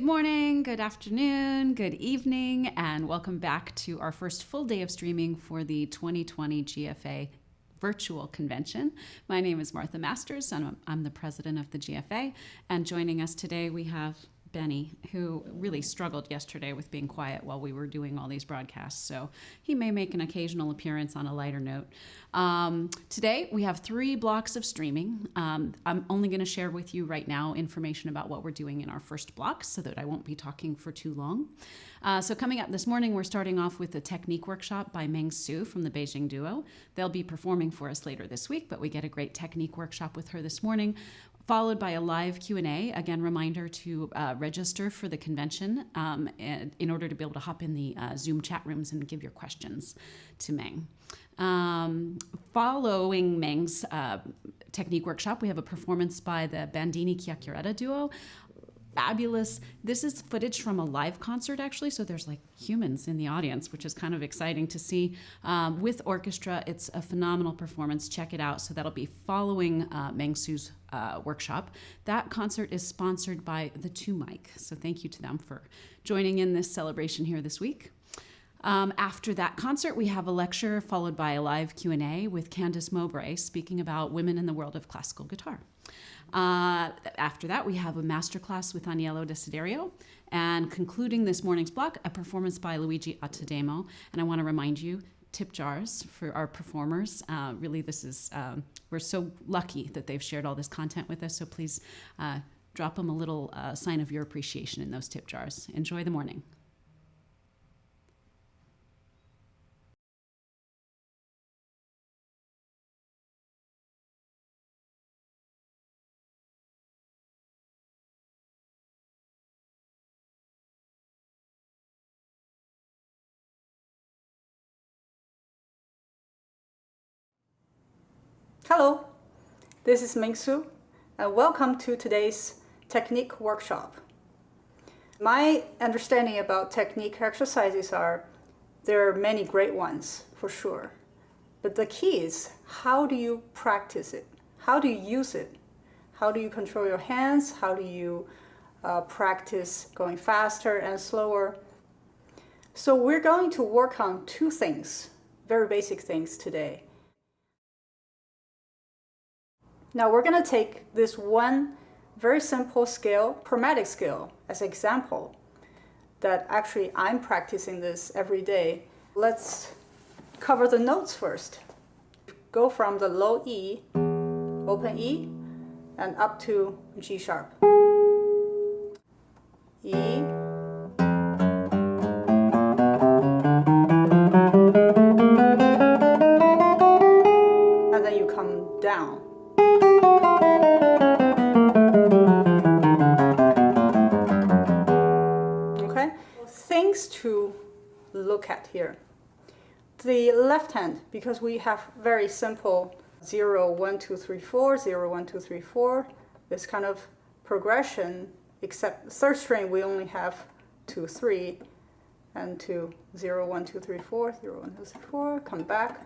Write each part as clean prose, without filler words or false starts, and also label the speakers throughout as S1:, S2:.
S1: morning, good afternoon, good evening, and welcome back to our first full day of streaming for the 2020 GFA virtual convention. My name is Martha Masters, and I'm the president of the GFA. And joining us today, we have Benny, who really struggled yesterday with being quiet while we were doing all these broadcasts. So he may make an occasional appearance on a lighter note. Today, we have 3 blocks of streaming. I'm only going to share with you right now information about what we're doing in our first block so that I won't be talking for too long. So coming up this morning, we're starting off with a technique workshop by Meng from the Beijing Duo. They'll be performing for us later this week, but we get a great technique workshop with her this morning, followed by a live Q&A. Again, reminder to register for the convention in order to be able to hop in the Zoom chat rooms and give your questions to Meng. Following Meng's technique workshop, we have a performance by the Bandini Chiacchiaretta duo. Fabulous. This is footage from a live concert, actually, so there's like humans in the audience, which is kind of exciting to see. With orchestra, it's a phenomenal performance. Check it out. So that'll be following Meng Su's workshop. That concert is sponsored by the 2 Mic, so thank you to them for joining in this celebration here this week. After that concert, we have a lecture followed by a live Q&A with Candice Mowbray speaking about women in the world of classical guitar. After that, we have a masterclass with Aniello, Desiderio, and concluding this morning's block, a performance by Luigi Attademo. And I want to remind you, tip jars for our performers. Really, this is, we're so lucky that they've shared all this content with us, so please drop them a little sign of your appreciation in those tip jars. Enjoy the morning.
S2: Hello, this is Meng Su, and welcome to today's technique workshop. My understanding about technique exercises are there are many great ones for sure, but the key is how do you practice it? How do you use it? How do you control your hands? How do you practice going faster and slower? So we're going to work on 2 things, very basic things today. Now we're going to take this one very simple scale, chromatic scale, as an example that actually I'm practicing this every day. Let's cover the notes first. Go from the low E, open E, and up to G sharp. E, and then you come down. Okay, things to look at here. The left hand, because we have very simple 0, 1, 2, 3, 4, 0, 1, 2, 3, 4, this kind of progression, except third string we only have 2, 3, and 2, 0, 1, 2, 3, 4, 0, 1, 2, 3, 4, come back.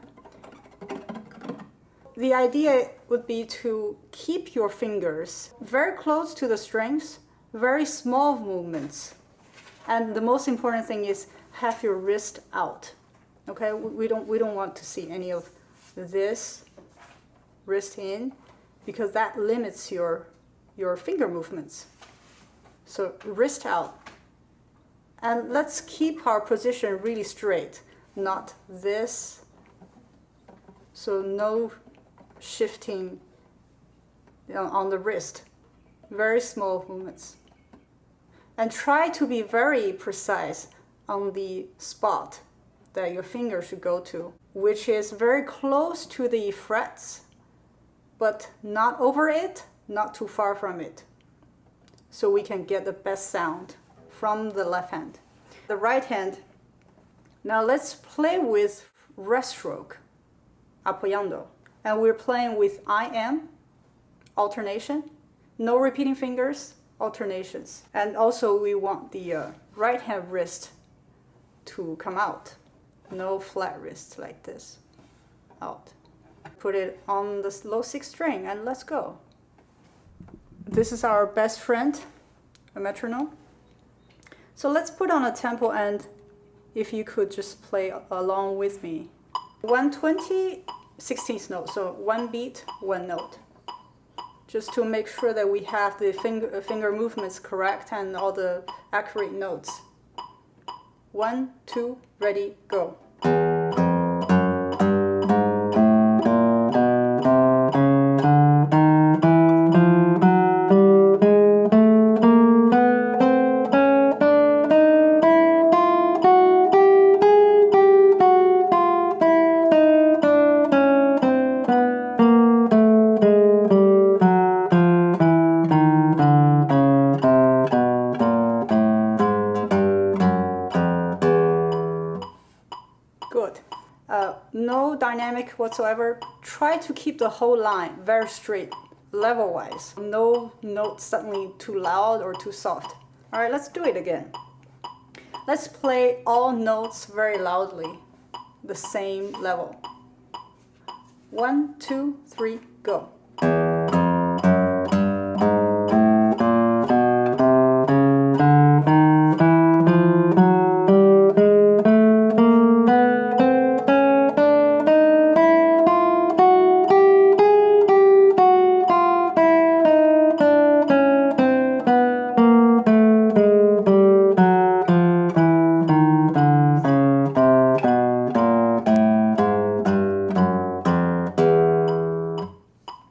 S2: The idea would be to keep your fingers very close to the strings, very small movements. And the most important thing is have your wrist out. Okay, we don't want to see any of this wrist in because that limits your finger movements. So wrist out. And let's keep our position really straight, not this. So no shifting on the wrist, very small movements. And try to be very precise on the spot that your finger should go to, which is very close to the frets, but not over it, not too far from it. So we can get the best sound from the left hand. The right hand, now let's play with rest stroke, apoyando. And we're playing with IM, alternation, no repeating fingers, alternations. And also we want the right hand wrist to come out, no flat wrist like this, out. Put it on the low 6th string and let's go. This is our best friend, a metronome. So let's put on a tempo, and if you could just play along with me. 120, 16th note, so one beat, one note. Just to make sure that we have the finger movements correct and all the accurate notes. 1, 2, ready, go. Good. No dynamic whatsoever. Try to keep the whole line very straight, level-wise. No notes suddenly too loud or too soft. All right, let's do it again. Let's play all notes very loudly, the same level. 1, 2, 3, go.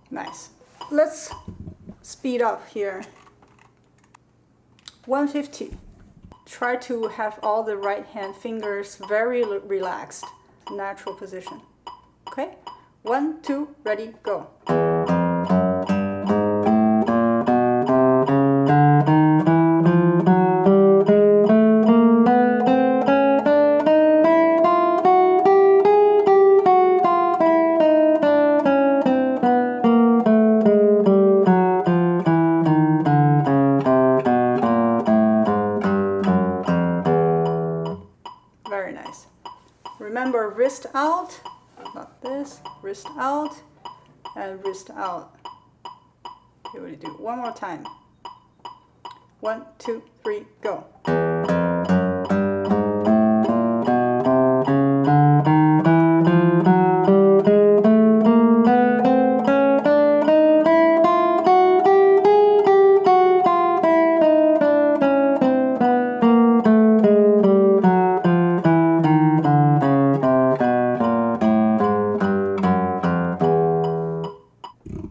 S2: Nice. Let's speed up here. 150. Try to have all the right hand fingers very relaxed, natural position. Okay? 1, 2, ready, go. Very nice. Remember, wrist out, not this, wrist out, and wrist out. Here we do one more time. 1, 2, 3, go.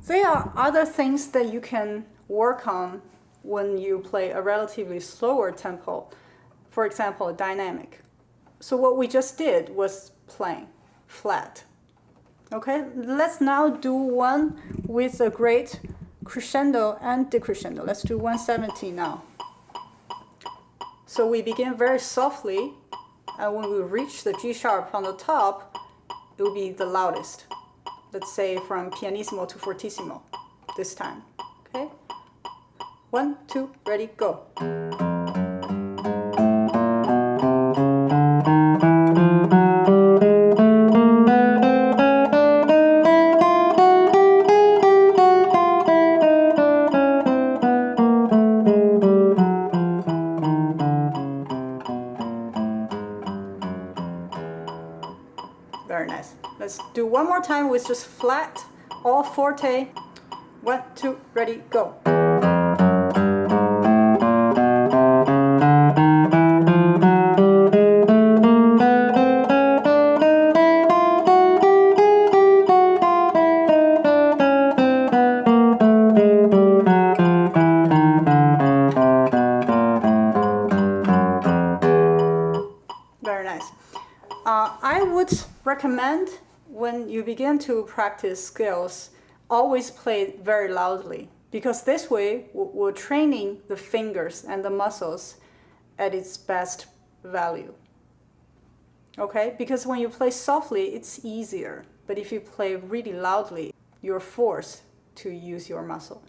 S2: There are other things that you can work on when you play a relatively slower tempo. For example, dynamic. So what we just did was playing flat. Okay, let's now do one with a great crescendo and decrescendo. Let's do 170 now. So we begin very softly, and when we reach the G sharp on the top, it will be the loudest. Let's say from pianissimo to fortissimo this time. Okay? 1, 2, ready, go. Very nice. Let's do one more time with just flat, all forte. 1, 2, ready, go. Very nice. I would recommend when you begin to practice scales, always play very loudly, because this way we're training the fingers and the muscles at its best value. Okay? Because when you play softly, it's easier. But if you play really loudly, you're forced to use your muscle.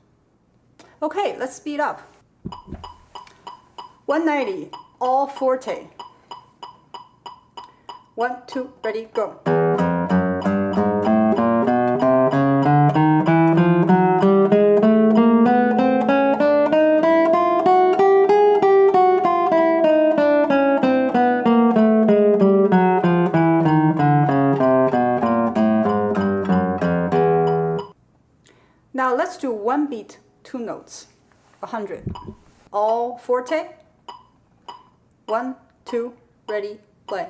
S2: Okay, let's speed up. 190, all forte. 1, 2, ready, go. let's do one beat, two notes, 100. All forte. 1, 2, ready, play.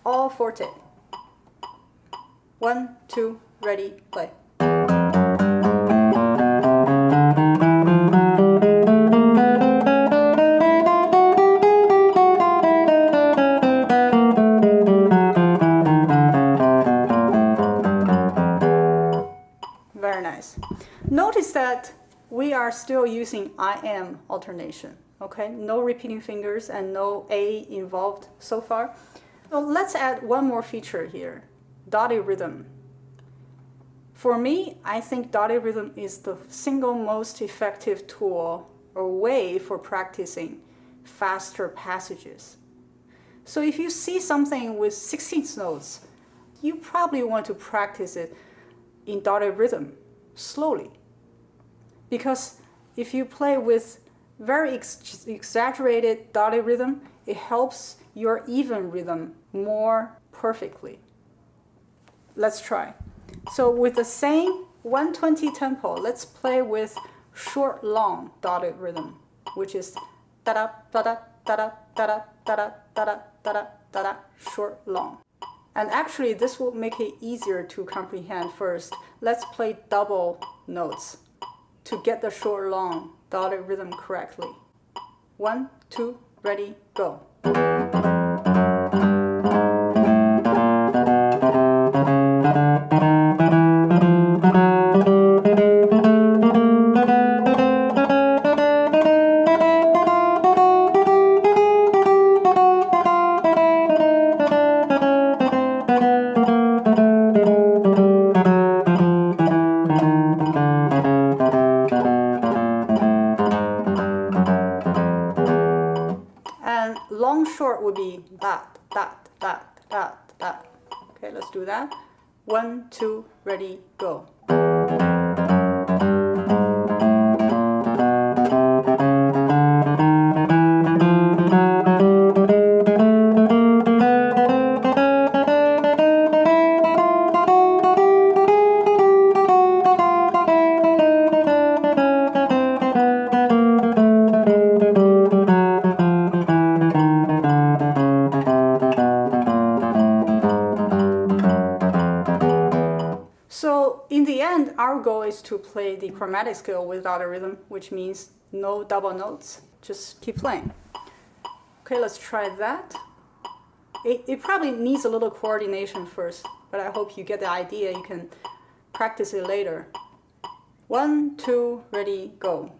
S2: All forte. 1, 2, ready, play. Very nice. Notice that we are still using I-am alternation. Okay, no repeating fingers and no A involved so far. So let's add one more feature here, dotted rhythm. For me, I think dotted rhythm is the single most effective tool or way for practicing faster passages. So if you see something with 16th notes, you probably want to practice it in dotted rhythm slowly. Because if you play with very exaggerated dotted rhythm, it helps your even rhythm more perfectly. Let's try. So with the same 120 tempo, let's play with short, long dotted rhythm, which is da-da, da-da, da-da, da-da, da-da, da-da, da-da, da-da, short, long. And actually, this will make it easier to comprehend first. Let's play double notes to get the short, long dotted rhythm correctly. 1, 2, ready, go. Long short would be that, that, that, that, that. Okay, let's do that. 1, 2, ready, go. Our goal is to play the chromatic scale without a rhythm, which means no double notes. Just keep playing. Okay, let's try that. It probably needs a little coordination first, but I hope you get the idea. You can practice it later. 1, 2, ready, go.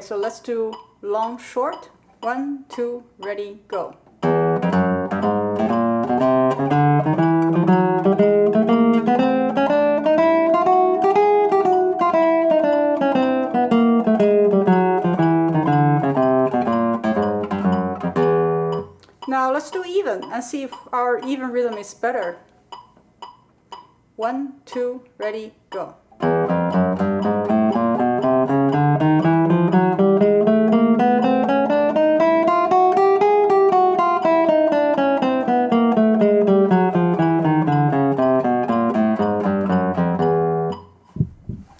S2: So let's do long, short. 1, 2, ready, go. Now let's do even and see if our even rhythm is better. 1, 2, ready, go.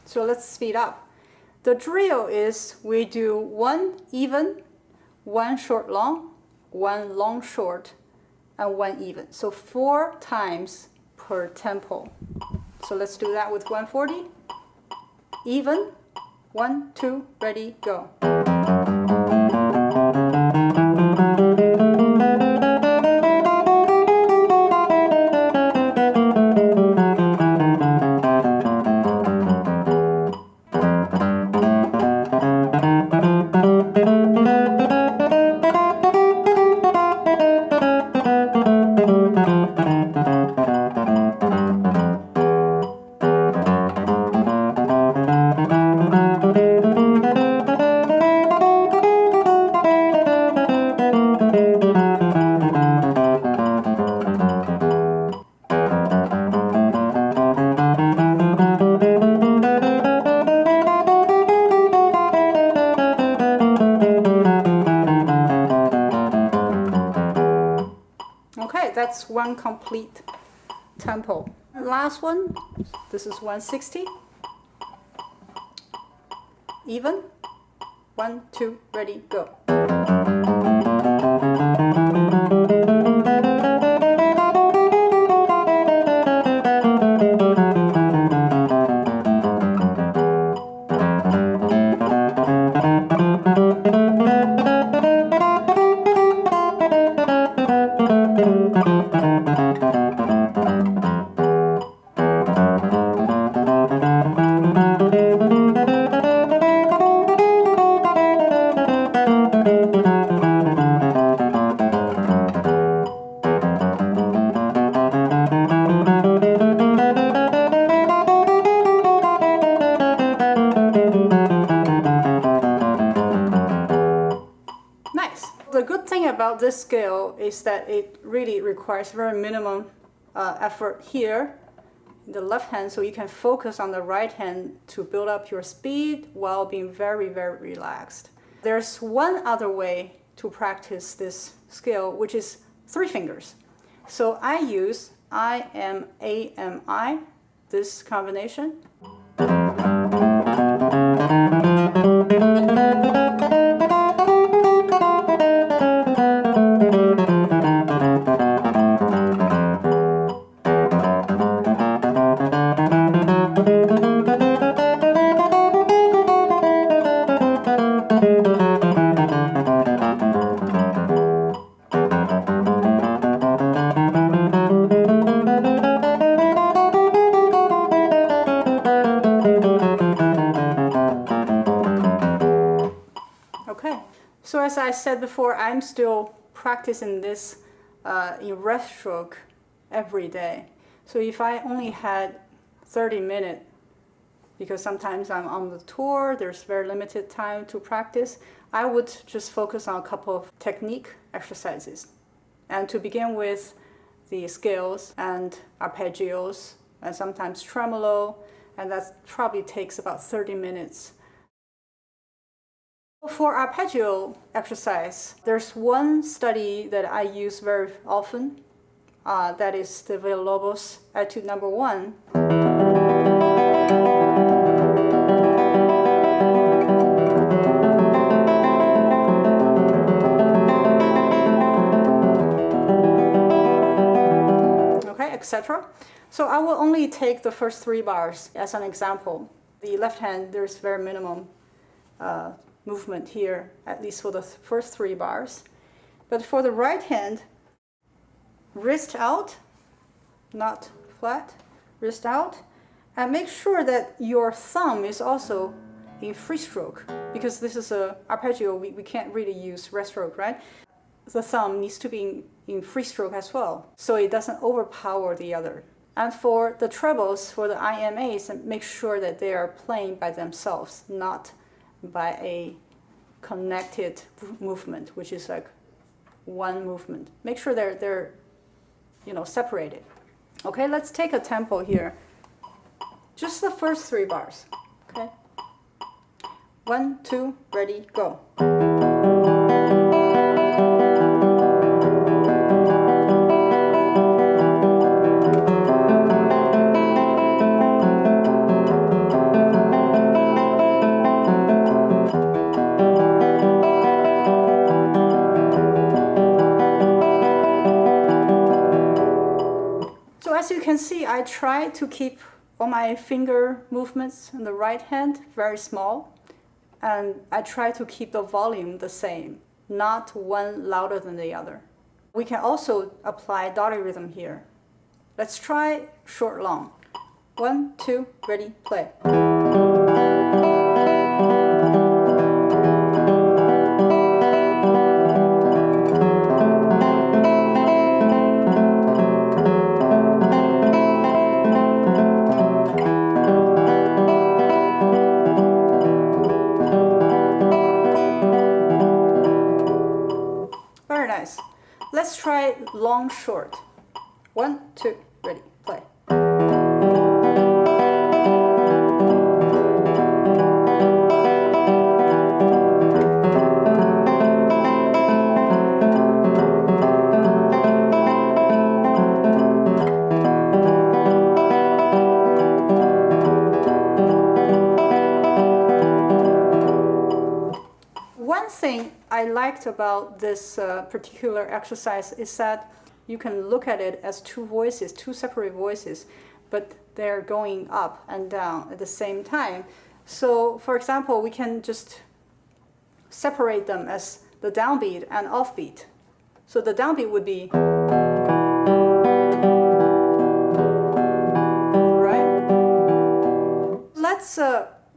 S2: So let's speed up. The drill is we do 1 even, 1 short long, 1 long short, and 1 even. So 4 times per tempo. So let's do that with 140. Even, 1, 2, ready, go. Okay, that's one complete tempo. Last one, this is 160. Even. 1, 2, ready, go. The good thing about this scale is that it really requires very minimum effort here in the left hand, so you can focus on the right hand to build up your speed while being very, very relaxed. There's one other way to practice this scale, which is 3 fingers. So I use I-M-A-M-I, this combination. So as I said before, I'm still practicing this in rest stroke every day. So if I only had 30 minutes, because sometimes I'm on the tour, there's very limited time to practice, I would just focus on a couple of technique exercises. And to begin with, the scales and arpeggios, and sometimes tremolo, and that probably takes about 30 minutes. For arpeggio exercise, there's one study that I use very often. That is the Villalobos Etude number 1. Okay, etc. So I will only take the first 3 bars as an example. The left hand, there's very minimum movement here, at least for the first 3 bars. But for the right hand, wrist out, not flat, wrist out, and make sure that your thumb is also in free stroke, because this is a arpeggio, we can't really use rest stroke, right? The thumb needs to be in free stroke as well, so it doesn't overpower the other. And for the trebles, for the IMAs, make sure that they are playing by themselves, not by a connected movement, which is like one movement. Make sure they're separated. Okay, let's take a tempo here. Just the first 3 bars. Okay. 1, 2, ready, go. As you can see, I try to keep all my finger movements in the right hand very small, and I try to keep the volume the same, not one louder than the other. We can also apply dotted rhythm here. Let's try short long. 1, 2, ready, play. Let's try long, short. 1, 2, ready, play. liked about this particular exercise is that you can look at it as two voices, two separate voices, but they're going up and down at the same time. So, for example, we can just separate them as the downbeat and offbeat. So the downbeat would be, right? Let's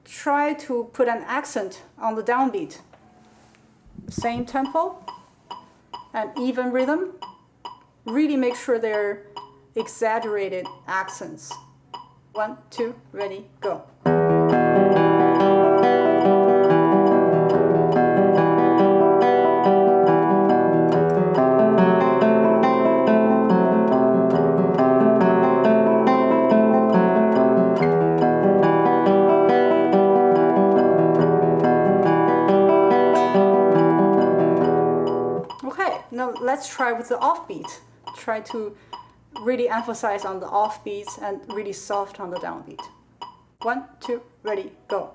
S2: try to put an accent on the downbeat. Same tempo and even rhythm. Really make sure they're exaggerated accents. 1, 2, ready, go. Let's try with the offbeat. Try to really emphasize on the offbeats and really soft on the downbeat. 1, 2, ready, go.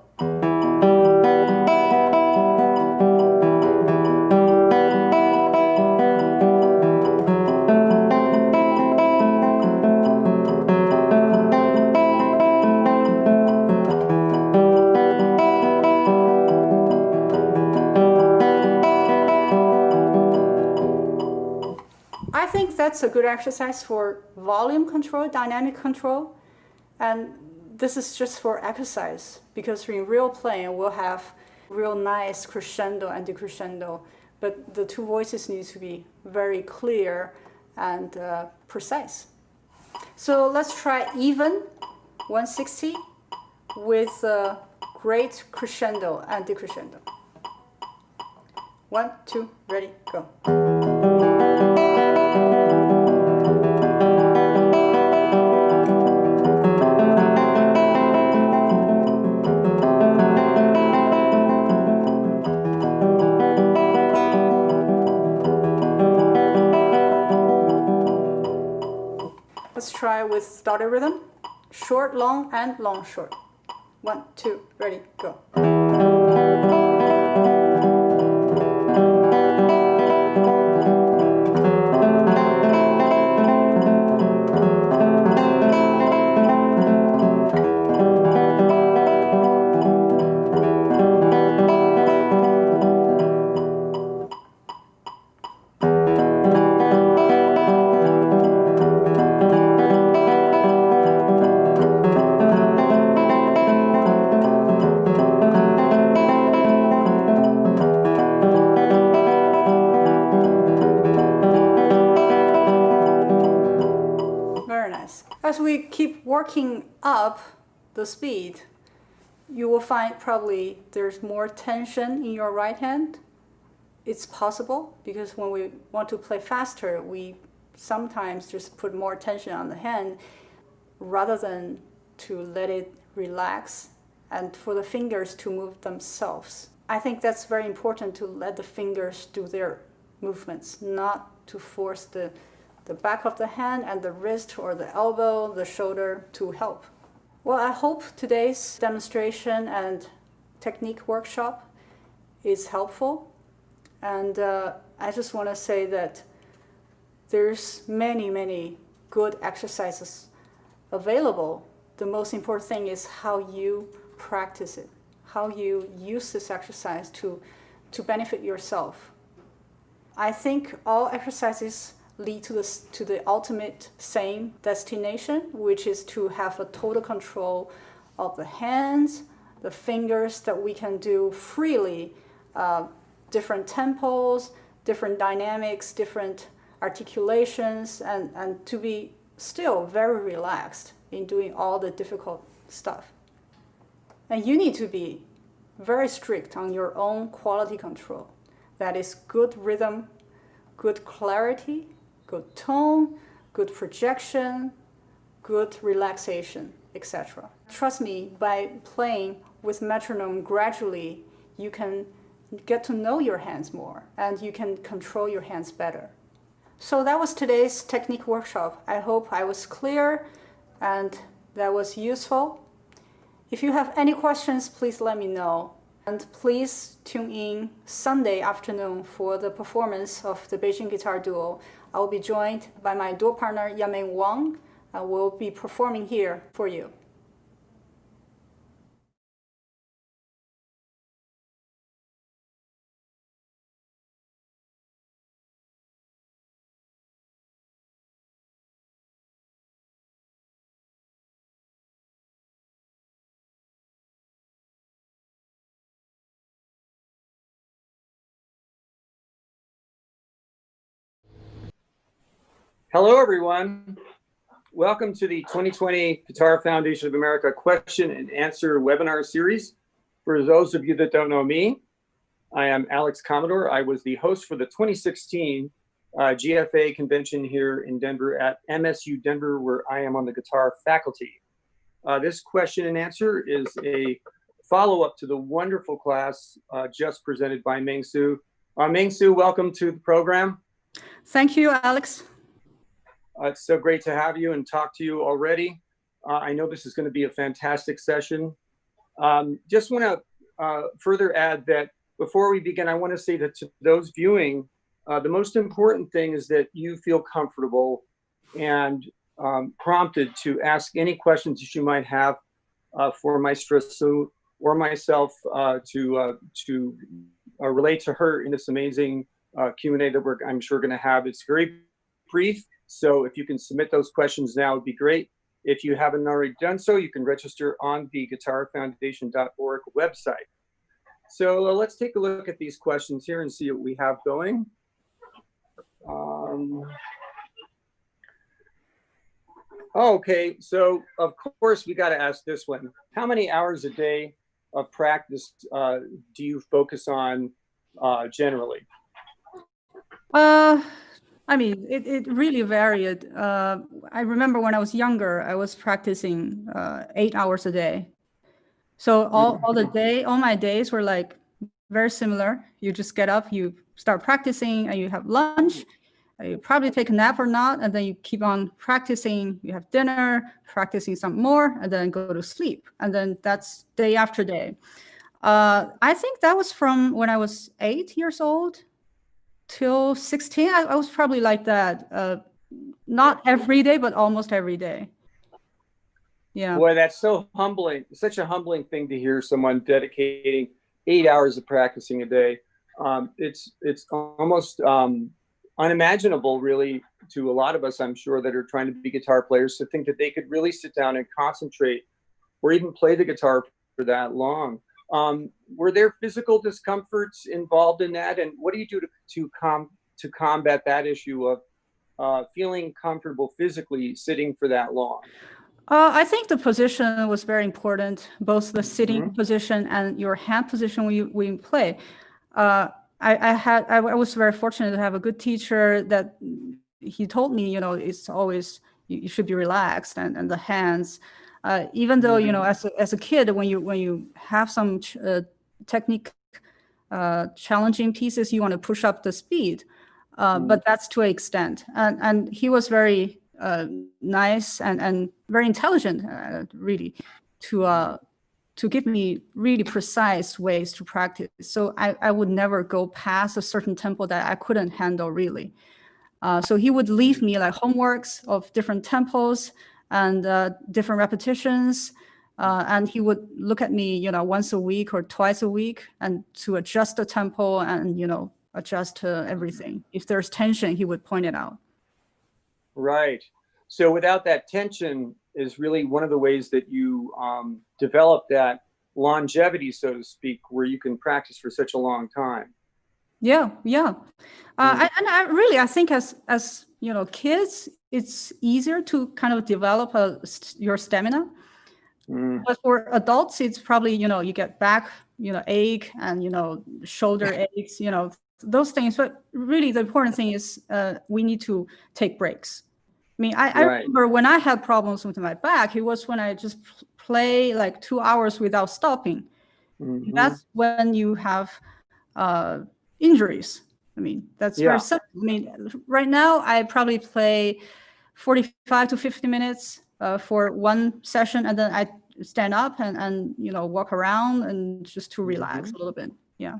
S2: That's a good exercise for volume control, dynamic control, and this is just for exercise because in real playing we'll have real nice crescendo and decrescendo, but the two voices need to be very clear and precise. So let's try even 160 with great crescendo and decrescendo. 1, 2, ready, go. Let's try with dotted rhythm. Short, long, and long, short. 1, 2, ready, go. As we keep working up the speed, you will find probably there's more tension in your right hand. It's possible because when we want to play faster, we sometimes just put more tension on the hand rather than to let it relax and for the fingers to move themselves. I think that's very important to let the fingers do their movements, not to force the back of the hand and the wrist or the elbow, the shoulder to help. Well, I hope today's demonstration and technique workshop is helpful. And I just want to say that there's many good exercises available. The most important thing is how you practice it, how you use this exercise to benefit yourself. I think all exercises lead to the ultimate same destination, which is to have a total control of the hands, the fingers, that we can do freely, different tempos, different dynamics, different articulations, and to be still very relaxed in doing all the difficult stuff. And you need to be very strict on your own quality control. That is good rhythm, good clarity, good tone, good projection, good relaxation, etc. Trust me, by playing with metronome gradually, you can get to know your hands more and you can control your hands better. So that was today's technique workshop. I hope I was clear and that was useful. If you have any questions, please let me know. And please tune in Sunday afternoon for the performance of the Beijing Guitar Duo. I will be joined by my duo partner, Yameng Wang, and we'll be performing here for you.
S3: Hello, everyone. Welcome to the 2020 Guitar Foundation of America question and answer webinar series. For those of you that don't know me, I am Alex Commodore. I was the host for the 2016 GFA convention here in Denver at MSU Denver, where I am on the guitar faculty. This question and answer is a follow-up to the wonderful class just presented by Meng Su. Meng Su, welcome to the program.
S2: Thank you, Alex.
S3: It's so great to have you and talk to you already. I know this is going to be a fantastic session. Just want to further add that before we begin, I want to say that to those viewing, the most important thing is that you feel comfortable and prompted to ask any questions that you might have for Maestra Su or myself to relate to her in this amazing Q&A that I'm sure going to have. It's very brief. So if you can submit those questions now, it would be great. If you haven't already done so, you can register on the guitarfoundation.org website. So let's take a look at these questions here and see what we have going. Okay, so of course we got to ask this one. How many hours a day of practice do you focus on generally?
S2: I mean, it really varied. I remember when I was younger, I was practicing 8 hours a day. So all my days were like very similar. You just get up, you start practicing, and you have lunch. You probably take a nap or not, and then you keep on practicing. You have dinner, practicing some more, and then go to sleep. And then that's day after day. I think that was from when I was 8 years old till 16. I was probably like that. Not every day, but almost every day. Yeah.
S3: Boy, that's so humbling. Such a humbling thing to hear someone dedicating 8 hours of practicing a day. It's almost unimaginable, really, to a lot of us, I'm sure, that are trying to be guitar players, to think that they could really sit down and concentrate or even play the guitar for that long. Were there physical discomforts involved in that? And what do you do to combat that issue of feeling comfortable physically sitting for that long?
S2: I think the position was very important, both the sitting position and your hand position when you play. I was very fortunate to have a good teacher that he told me, it's always, you should be relaxed and the hands, even though, as a kid, when you have some technique challenging pieces, you want to push up the speed, but that's to an extent. And he was very nice and very intelligent, really, to give me really precise ways to practice. So I would never go past a certain tempo that I couldn't handle, really. So he would leave me like homeworks of different tempos and different repetitions. And he would look at me, once a week or twice a week, and to adjust the tempo and, adjust everything. If there's tension, he would point it out.
S3: Right. So without that tension is really one of the ways that you develop that longevity, so to speak, where you can practice for such a long time.
S2: Yeah. I think as kids, it's easier to kind of develop your stamina. But for adults, it's probably, you get back, ache and, shoulder aches, those things. But really the important thing is we need to take breaks. I mean, I remember when I had problems with my back, it was when I just play like 2 hours without stopping. That's when you have injuries. I mean, that's very simple. I mean, right now I probably play 45 to 50 minutes for one session, and then I stand up and walk around and just to relax a little bit. Yeah.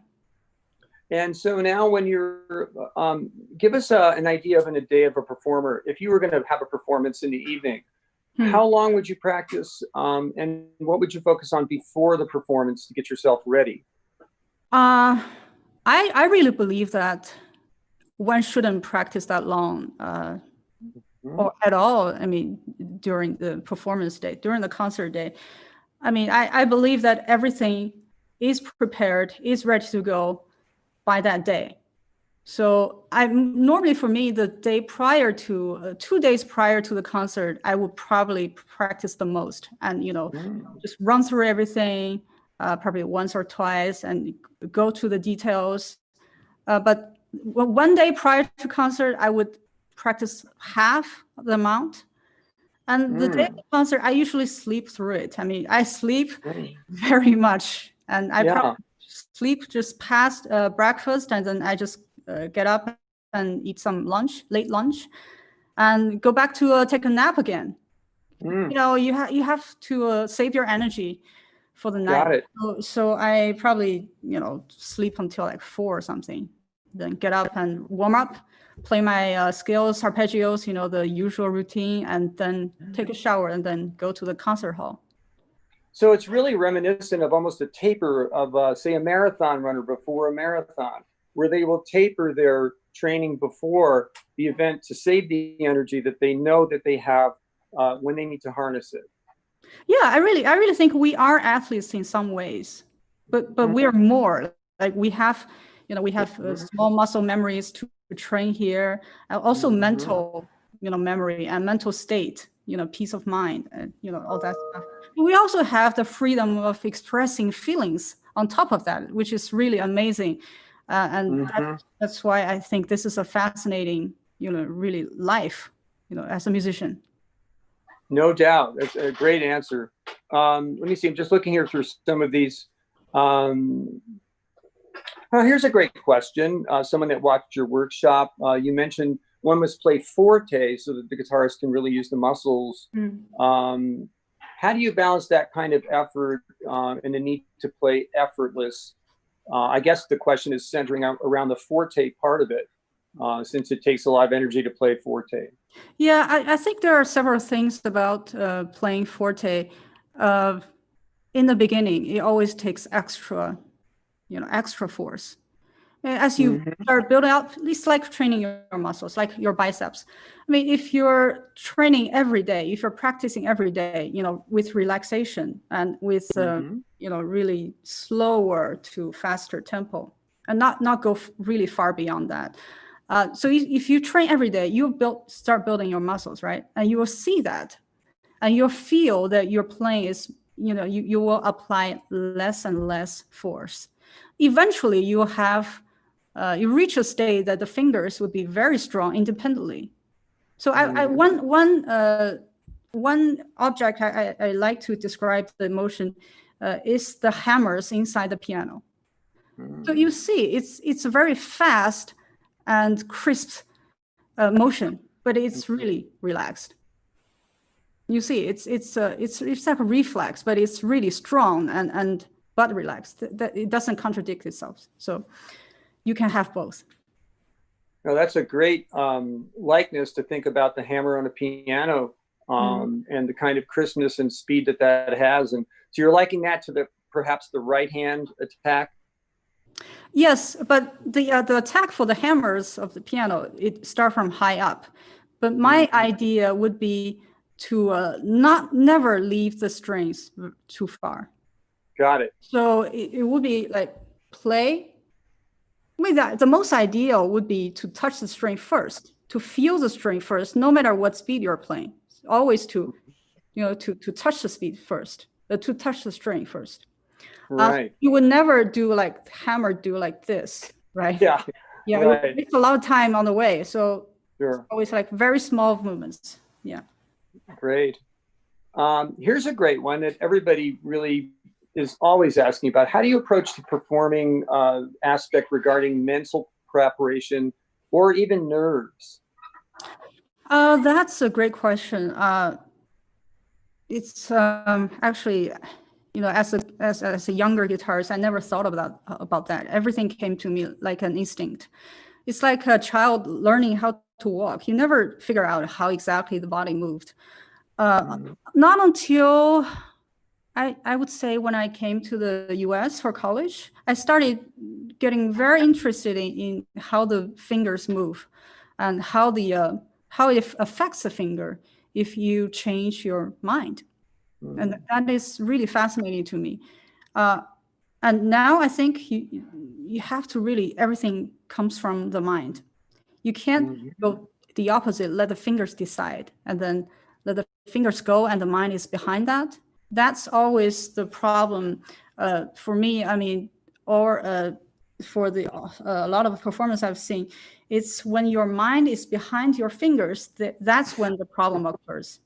S3: And so now when you're, give us an idea of a day of a performer. If you were going to have a performance in the evening, how long would you practice, and what would you focus on before the performance to get yourself ready?
S2: I really believe that one shouldn't practice that long or at all. I mean, during the performance day, during the concert day. I mean, I believe that everything is prepared, is ready to go by that day. So normally for me, the day prior to 2 days prior to the concert, I would probably practice the most and, just run through everything, probably once or twice and go to the details. But 1 day prior to concert, I would practice half the amount. And the day of the concert, I usually sleep through it. I mean, I sleep very much, and I probably sleep just past breakfast, and then I just get up and eat some late lunch, and go back to take a nap again. You have to save your energy for the night.
S3: Got it.
S2: So I probably sleep until like 4 or something, then get up and warm up, play my scales, arpeggios, the usual routine, and then take a shower and then go to the concert hall.
S3: So it's really reminiscent of almost a taper of, say, a marathon runner before a marathon, where they will taper their training before the event to save the energy that they know that they have when they need to harness it.
S2: Yeah, I really think we are athletes in some ways, but we are more like we have small muscle memories to train here, and also mental memory and mental state, peace of mind, and all that stuff. We also have the freedom of expressing feelings on top of that, which is really amazing, and that's why I think this is a fascinating really life as a musician.
S3: No doubt. That's a great answer. Let me see. I'm just looking here through some of these. Here's a great question. Someone that watched your workshop, you mentioned one must play forte so that the guitarist can really use the muscles. How do you balance that kind of effort and the need to play effortless? I guess the question is centering around the forte part of it, since it takes a lot of energy to play forte.
S2: Yeah, I think there are several things about playing forte. In the beginning, it always takes extra force. As you start building up, it's like training your muscles, like your biceps. I mean, if you're training every day, if you're practicing every day, with relaxation and with, really slower to faster tempo, and not go really far beyond that. So if you train every day, you start building your muscles, right? And you will see that, and you'll feel that your playing is, you will apply less and less force. Eventually, you reach a state that the fingers would be very strong independently. So one object I like to describe the motion is the hammers inside the piano. So you see, it's a very fast and crisp motion, but it's really relaxed. You see, it's like a reflex, but it's really strong and but relaxed. That it doesn't contradict itself. So you can have both.
S3: No, that's a great likeness to think about the hammer on a piano and the kind of crispness and speed that has. And so you're liking that to perhaps the right hand attack.
S2: Yes, but the attack for the hammers of the piano, it starts from high up. But my idea would be to never leave the strings too far.
S3: Got it.
S2: So it would be like play. I mean, the most ideal would be to touch the string first, to feel the string first, no matter what speed you're playing. Always to touch the speed first, to touch the string first.
S3: Right.
S2: You would never do like hammer do like this, right?
S3: Yeah. Right.
S2: It takes a lot of time on the way. So
S3: Sure.
S2: It's always like very small movements. Yeah.
S3: Great. Here's a great one that everybody really is always asking about. How do you approach the performing aspect regarding mental preparation or even nerves?
S2: That's a great question. it's actually, as a younger guitarist, I never thought about that. Everything came to me like an instinct. It's like a child learning how to walk. You never figure out how exactly the body moved. Not until I would say when I came to the US for college, I started getting very interested in how the fingers move and how it affects the finger if you change your mind. And that is really fascinating to me. And now I think you have to really, everything comes from the mind. You can't go the opposite, let the fingers decide, and then let the fingers go and the mind is behind that. That's always the problem for me. I mean, or for a lot of performance I've seen, it's when your mind is behind your fingers, that's when the problem occurs.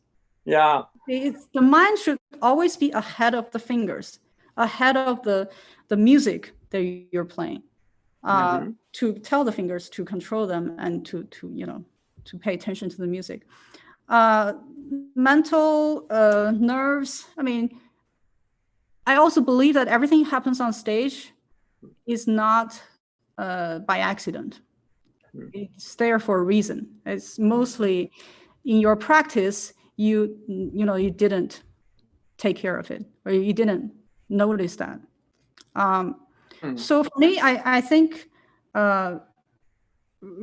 S3: Yeah.
S2: The mind should always be ahead of the fingers, ahead of the music that you're playing, to tell the fingers to control them and to pay attention to the music. Mental nerves. I mean, I also believe that everything happens on stage is not by accident. It's there for a reason. It's mostly in your practice, you didn't take care of it, or you didn't notice that. So for me, I think what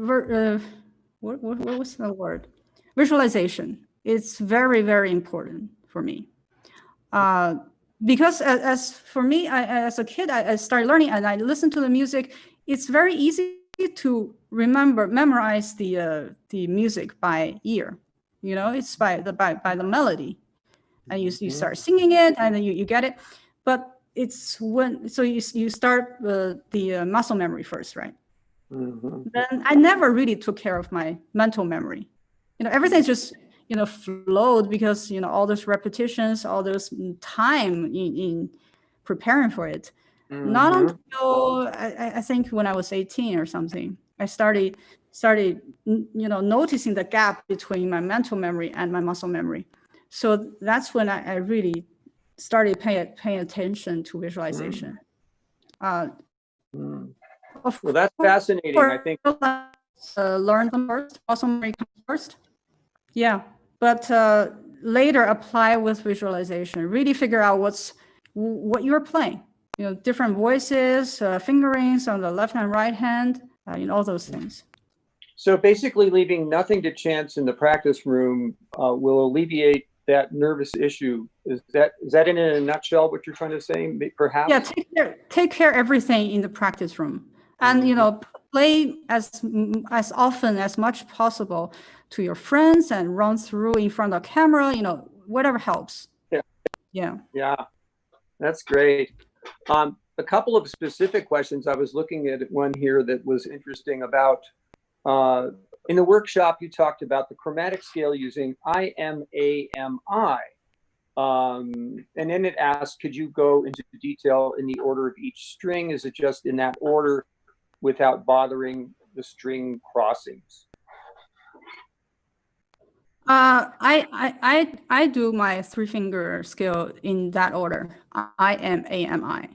S2: was the word? Visualization. It's very, very important for me. Because as for me, as a kid, I started learning and I listened to the music. It's very easy to memorize the music by ear. It's by the melody, and you start singing it, and then you get it. But it's you start the muscle memory first, right? Then I never really took care of my mental memory. Everything's just flowed because all those repetitions, all those time in preparing for it. Not until I think when I was 18 or something, I started noticing the gap between my mental memory and my muscle memory. So that's when I really started paying attention to visualization.
S3: Well, that's fascinating. I think
S2: learn them first, muscle memory comes first. Yeah, but later apply with visualization. Really figure out what you're playing. Different voices, fingerings on the left hand, right hand, all those things.
S3: So basically, leaving nothing to chance in the practice room will alleviate that nervous issue. Is that in a nutshell what you're trying to say? Perhaps.
S2: Yeah, take care everything in the practice room, and play as often as much possible to your friends and run through in front of camera. Whatever helps. Yeah.
S3: That's great. A couple of specific questions. I was looking at one here that was interesting about. In the workshop, you talked about the chromatic scale using IMAMI. And then it asked, could you go into detail in the order of each string? Is it just in that order without bothering the string crossings?
S2: I do my 3-finger scale in that order. IMAMI.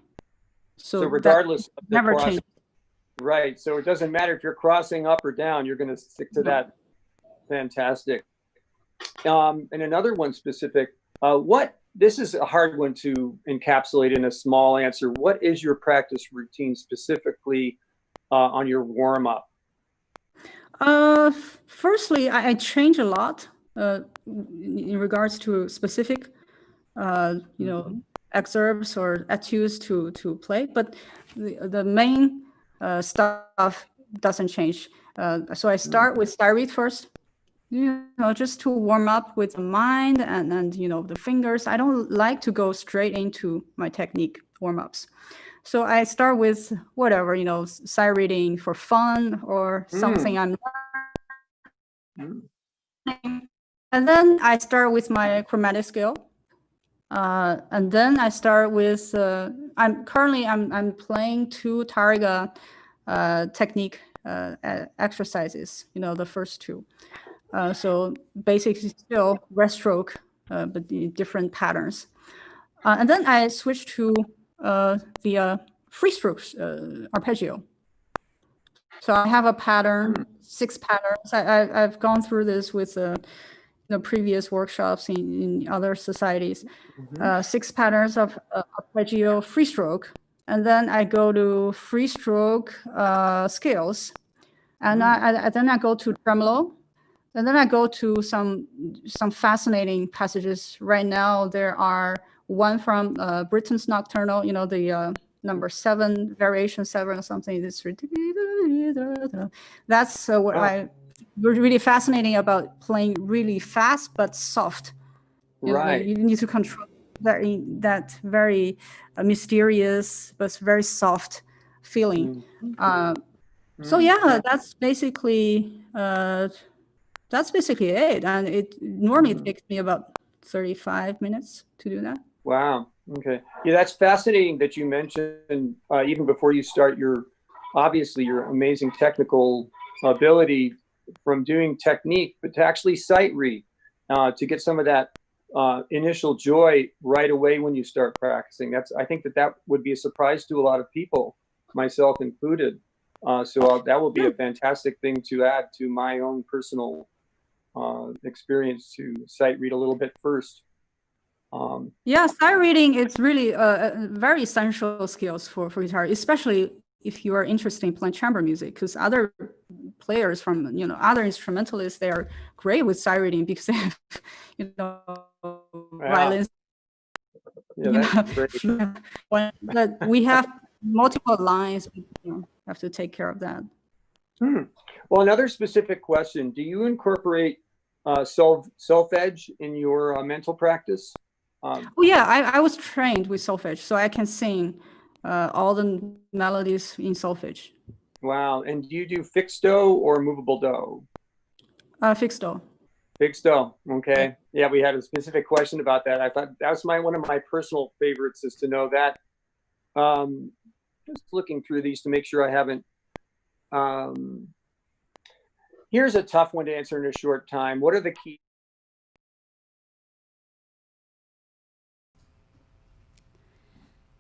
S2: So
S3: regardless of the
S2: never change.
S3: Right. So it doesn't matter if you're crossing up or down, you're going to stick to that. Fantastic. And another one specific, this is a hard one to encapsulate in a small answer. What is your practice routine specifically on your warm up?
S2: Firstly, I change a lot in regards to specific, excerpts or etudes to play, but the main stuff doesn't change. So I start with styrete first, just to warm up with the mind and the fingers. I don't like to go straight into my technique warm-ups. So I start with whatever, sight-reading for fun or something I'm learning. And then I start with my chromatic scale. And then I start with, I'm playing 2 Tariga technique exercises, the first 2. So basically still rest stroke but the different patterns. And then I switched to the free strokes arpeggio. So I have a pattern, 6 patterns. I've gone through this with the previous workshops in other societies. 6 patterns of arpeggio free stroke. And then I go to free stroke scales. And then I go to tremolo. And then I go to some fascinating passages. Right now, there are one from Britain's Nocturnal, the number 7, variation 7 or something. That's what I really fascinating about playing really fast but soft.
S3: Right.
S2: You need to control that very mysterious but very soft feeling. So yeah, that's basically it, and it normally takes me about 35 minutes to do that.
S3: Wow. Okay. Yeah, that's fascinating that you mentioned even before you start your amazing technical ability from doing technique, but to actually sight read, to get some of that initial joy right away when you start practicing. I think that would be a surprise to a lot of people, myself included. So that will be a fantastic thing to add to my own personal experience, to sight read a little bit first.
S2: Yeah, sight reading, it's really very essential skills for guitar, especially if you are interested in playing chamber music, because other players from other instrumentalists, they are great with sight reading because they have violins. But we have multiple lines. Have to take care of that.
S3: Well, another specific question: do you incorporate solfege in your mental practice?
S2: Oh yeah, I was trained with solfege, so I can sing all the melodies in solfege. Wow!
S3: And do you do fixed do or movable do?
S2: Fixed do.
S3: Fixed do. Okay. Yeah, we had a specific question about that. I thought that was one of my personal favorites, is to know that. Just looking through these to make sure I haven't. Here's a tough one to answer in a short time. What are the key?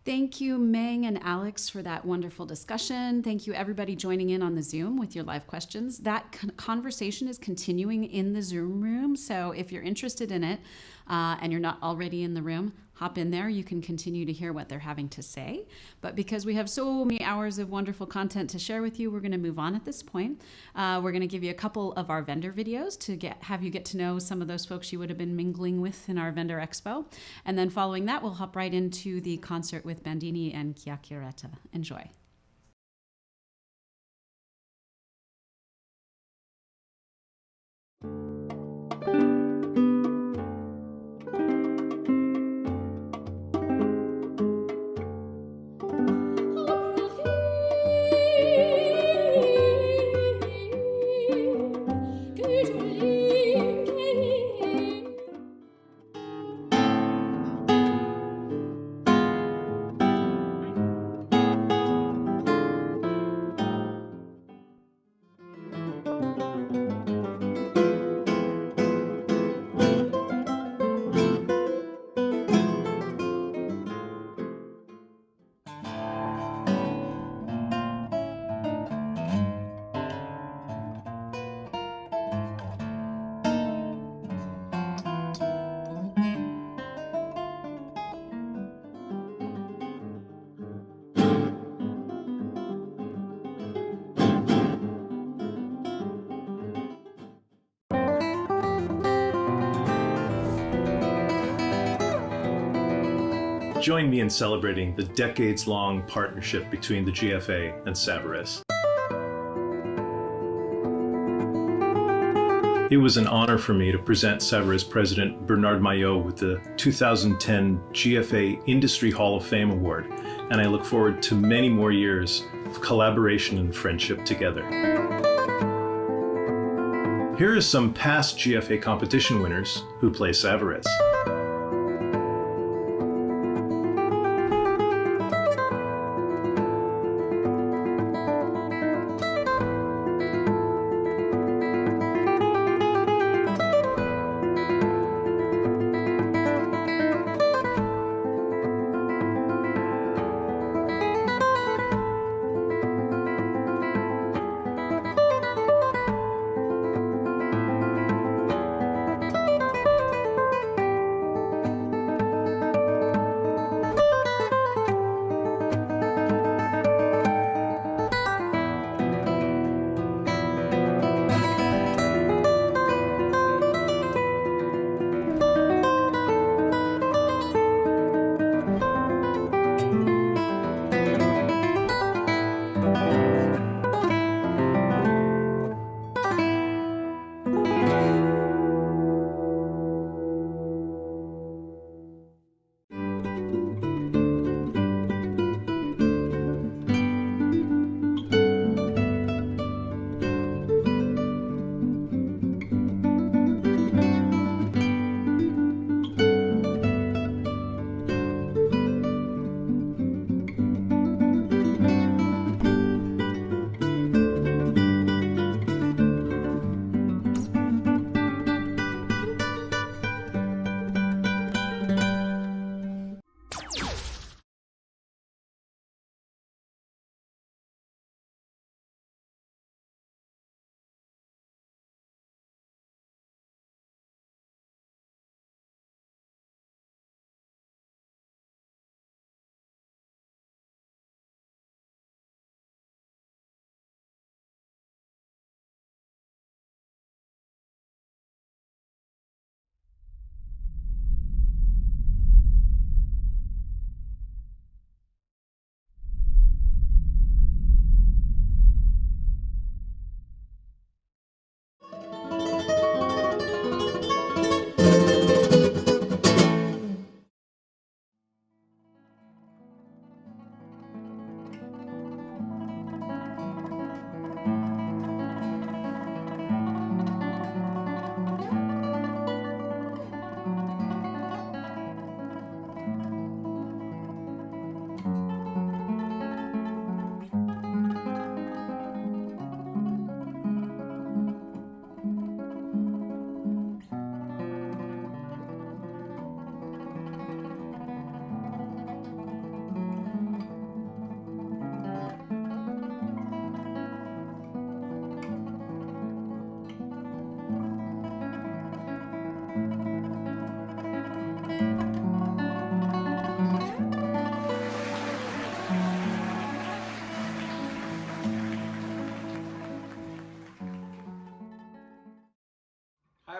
S1: Thank you, Meng and Alex, for that wonderful discussion. Thank you, everybody joining in on the Zoom with your live questions. That conversation is continuing in the Zoom room. So if you're interested in it and you're not already in the room, hop in there. You can continue to hear what they're having to say. But because we have so many hours of wonderful content to share with you, we're going to move on at this point. We're going to give you a couple of our vendor videos to have you get to know some of those folks you would have been mingling with in our vendor expo. And then following that, we'll hop right into the concert with Bandini and Chiacchiaretta. Enjoy.
S4: Join me in celebrating the decades-long partnership between the GFA and Savarez. It was an honor for me to present Savarez President Bernard Maillot with the 2010 GFA Industry Hall of Fame Award, and I look forward to many more years of collaboration and friendship together. Here are some past GFA competition winners who play Savarez.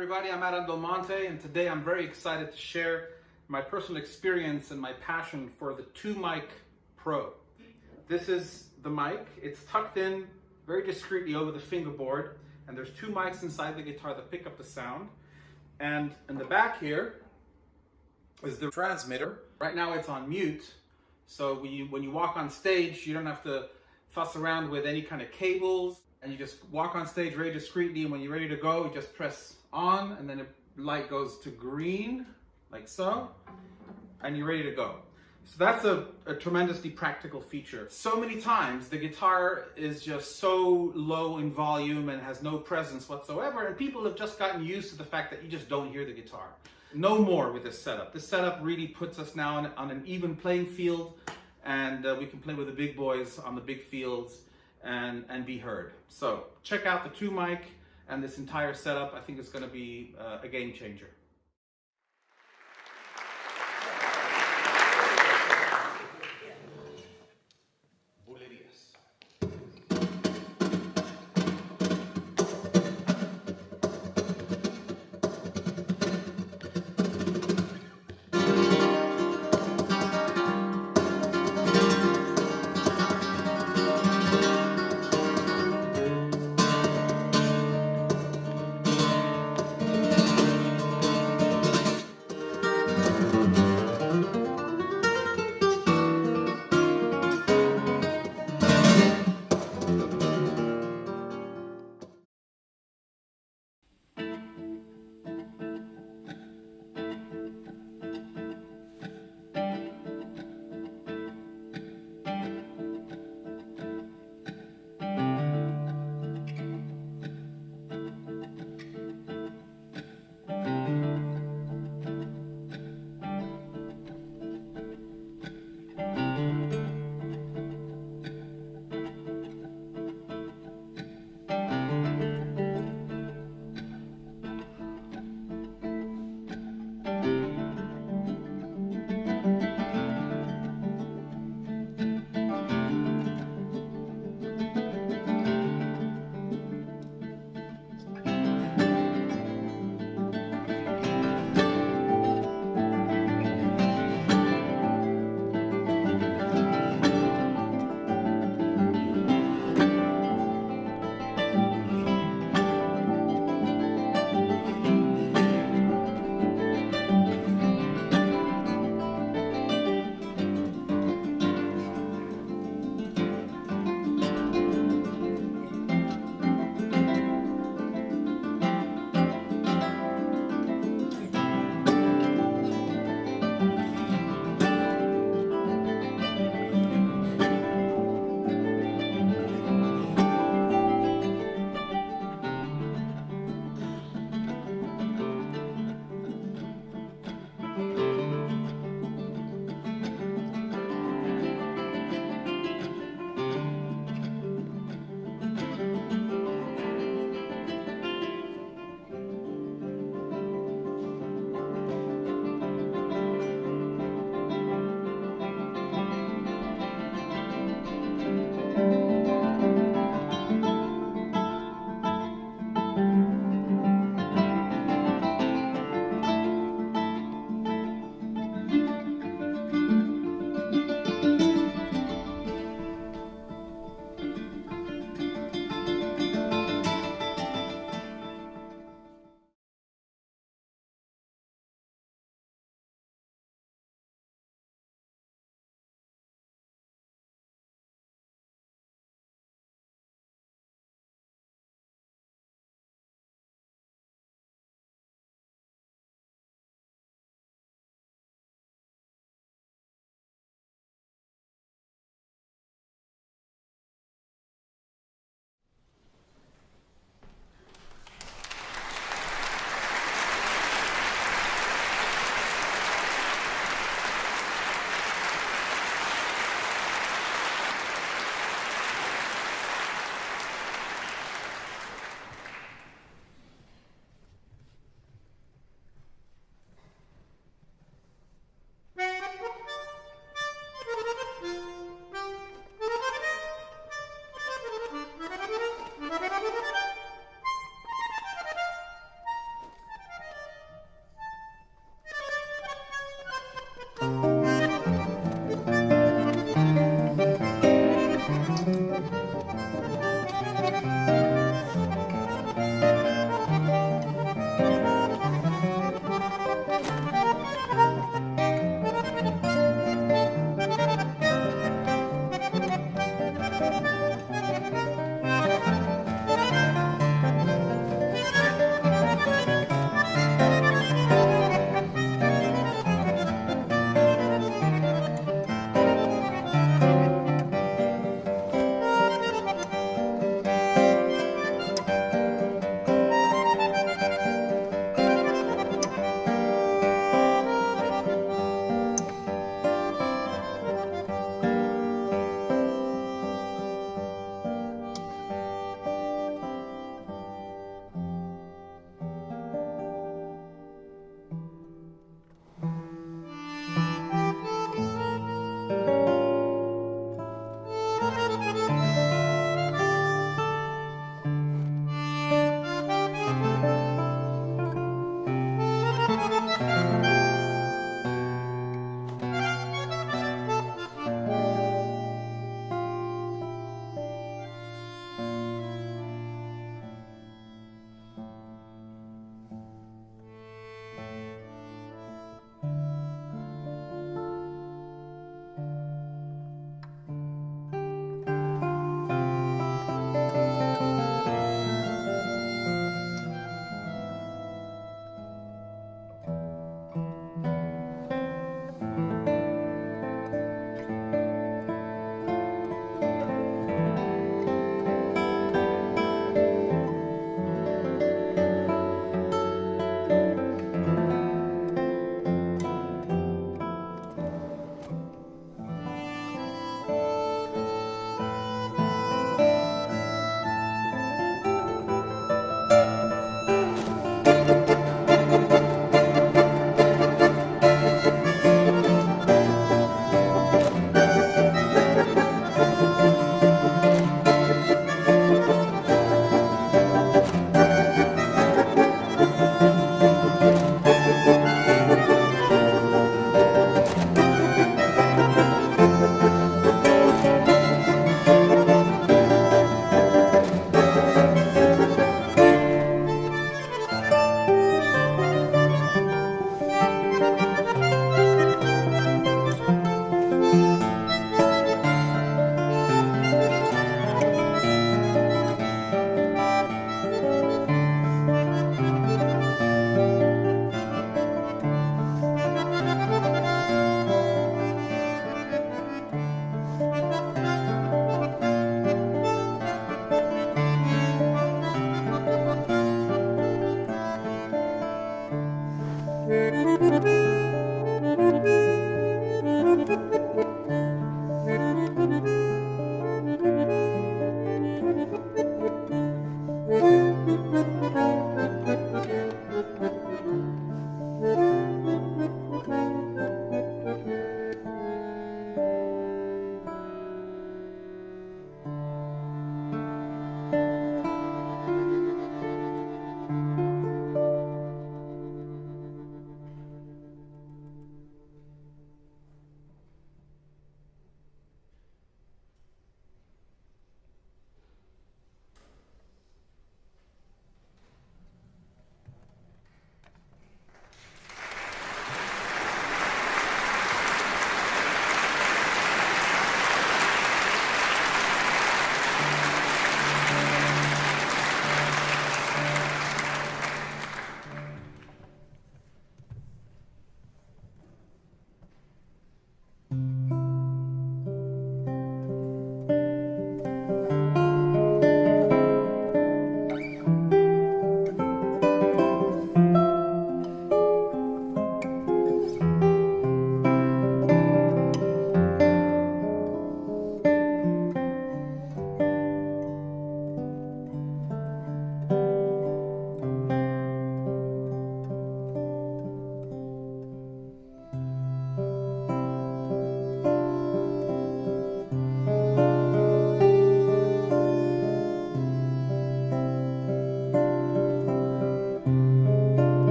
S5: everybody, I'm Adam Del Monte, and today I'm very excited to share my personal experience and my passion for the 2-Mic Pro. This is the mic. It's tucked in very discreetly over the fingerboard, and there's 2 mics inside the guitar that pick up the sound. And in the back here is the transmitter. Right now it's on mute, so when you walk on stage, you don't have to fuss around with any kind of cables, and you just walk on stage very discreetly, and when you're ready to go, you just press on, and then the light goes to green, like so, and you're ready to go. So that's a tremendously practical feature. So many times the guitar is just so low in volume and has no presence whatsoever, and people have just gotten used to the fact that you just don't hear the guitar. No more with this setup. This setup really puts us now on an even playing field, and we can play with the big boys on the big fields and be heard. So check out the 2-mic and this entire setup. I think it's going to be a game changer.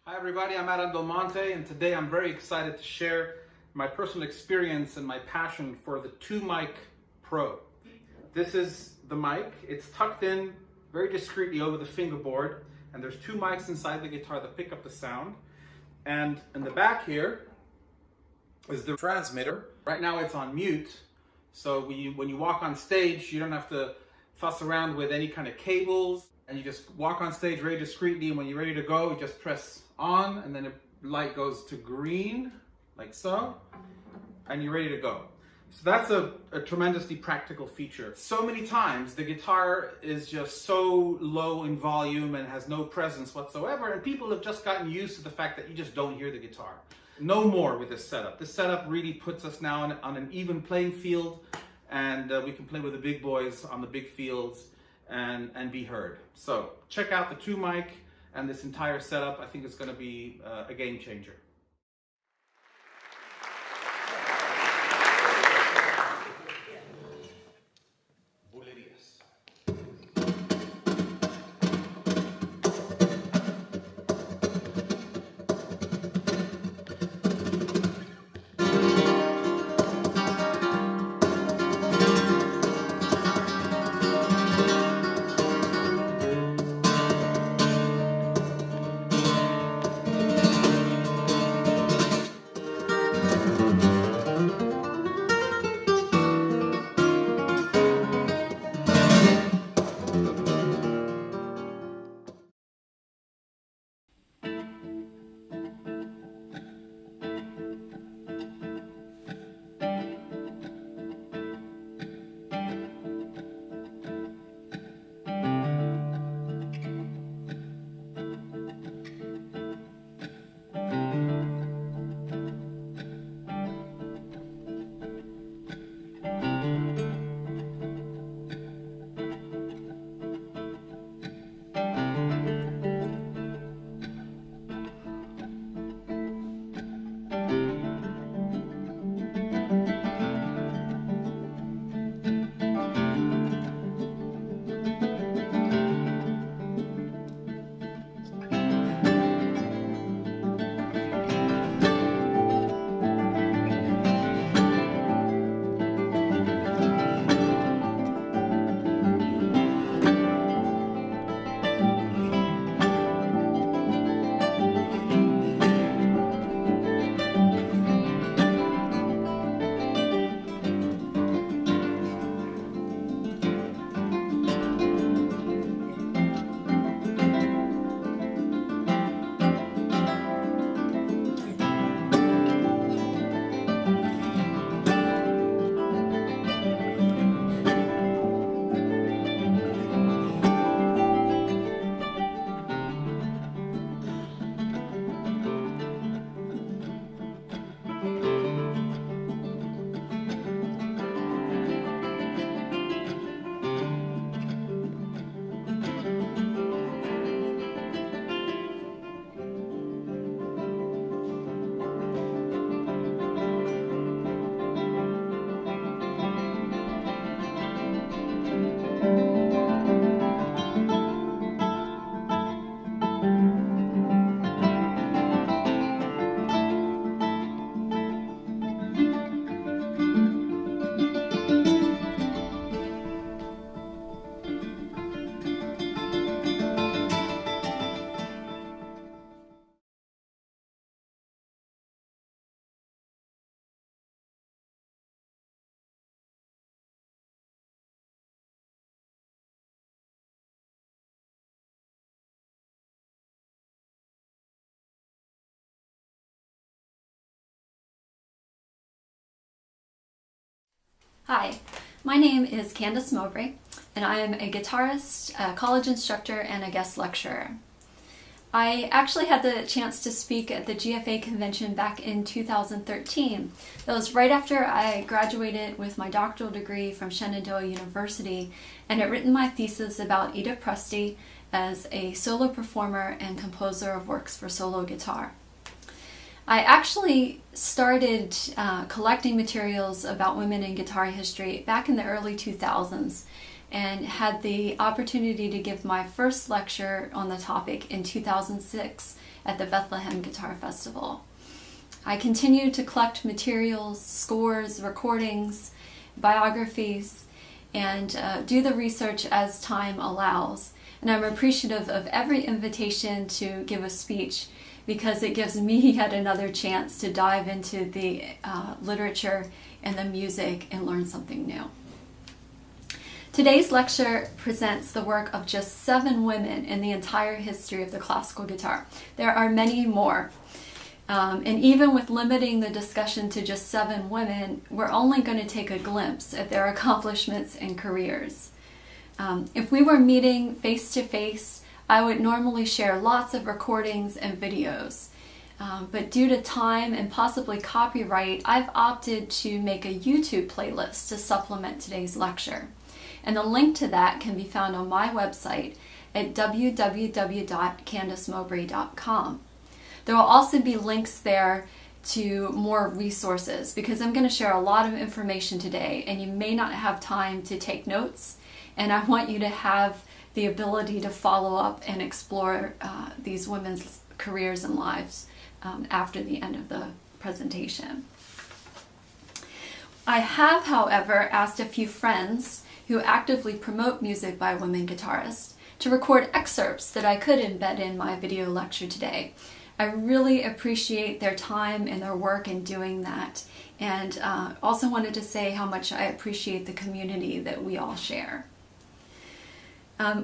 S5: Hi everybody, I'm Adam Del Monte, and today I'm very excited to share my personal experience and my passion for the 2-mic Pro. This is the mic. It's tucked in very discreetly over the fingerboard, and there's 2 mics inside the guitar that pick up the sound. And in the back here is the transmitter. Right now it's on mute, so when you walk on stage, you don't have to fuss around with any kind of cables, and you just walk on stage very discreetly, and when you're ready to go, you just press on, and then the light goes to green, like so, and you're ready to go. So that's a tremendously practical feature. So many times the guitar is just so low in volume and has no presence whatsoever, and people have just gotten used to the fact that you just don't hear the guitar. No more with this setup. This setup really puts us now on an even playing field, and we can play with the big boys on the big fields and be heard. So check out the 2-mic and this entire setup. I think it's going to be a game changer.
S6: Hi, my name is Candice Mowbray, and I am a guitarist, a college instructor, and a guest lecturer. I actually had the chance to speak at the GFA convention back in 2013. That was right after I graduated with my doctoral degree from Shenandoah University and had written my thesis about Ida Presti as a solo performer and composer of works for solo guitar. I actually started collecting materials about women in guitar history back in the early 2000s and had the opportunity to give my first lecture on the topic in 2006 at the Bethlehem Guitar Festival. I continued to collect materials, scores, recordings, biographies, and do the research as time allows. And I'm appreciative of every invitation to give a speech, because it gives me yet another chance to dive into the literature and the music and learn something new. Today's lecture presents the work of just 7 women in the entire history of the classical guitar. There are many more. And even with limiting the discussion to just 7 women, we're only going to take a glimpse at their accomplishments and careers. If we were meeting face to face, I would normally share lots of recordings and videos, but due to time and possibly copyright, I've opted to make a YouTube playlist to supplement today's lecture. And the link to that can be found on my website at www.candicemowbray.com. There will also be links there to more resources, because I'm going to share a lot of information today and you may not have time to take notes, and I want you to have the ability to follow up and explore these women's careers and lives after the end of the presentation. I have, however, asked a few friends who actively promote music by women guitarists to record excerpts that I could embed in my video lecture today. I really appreciate their time and their work in doing that, and also wanted to say how much I appreciate the community that we all share.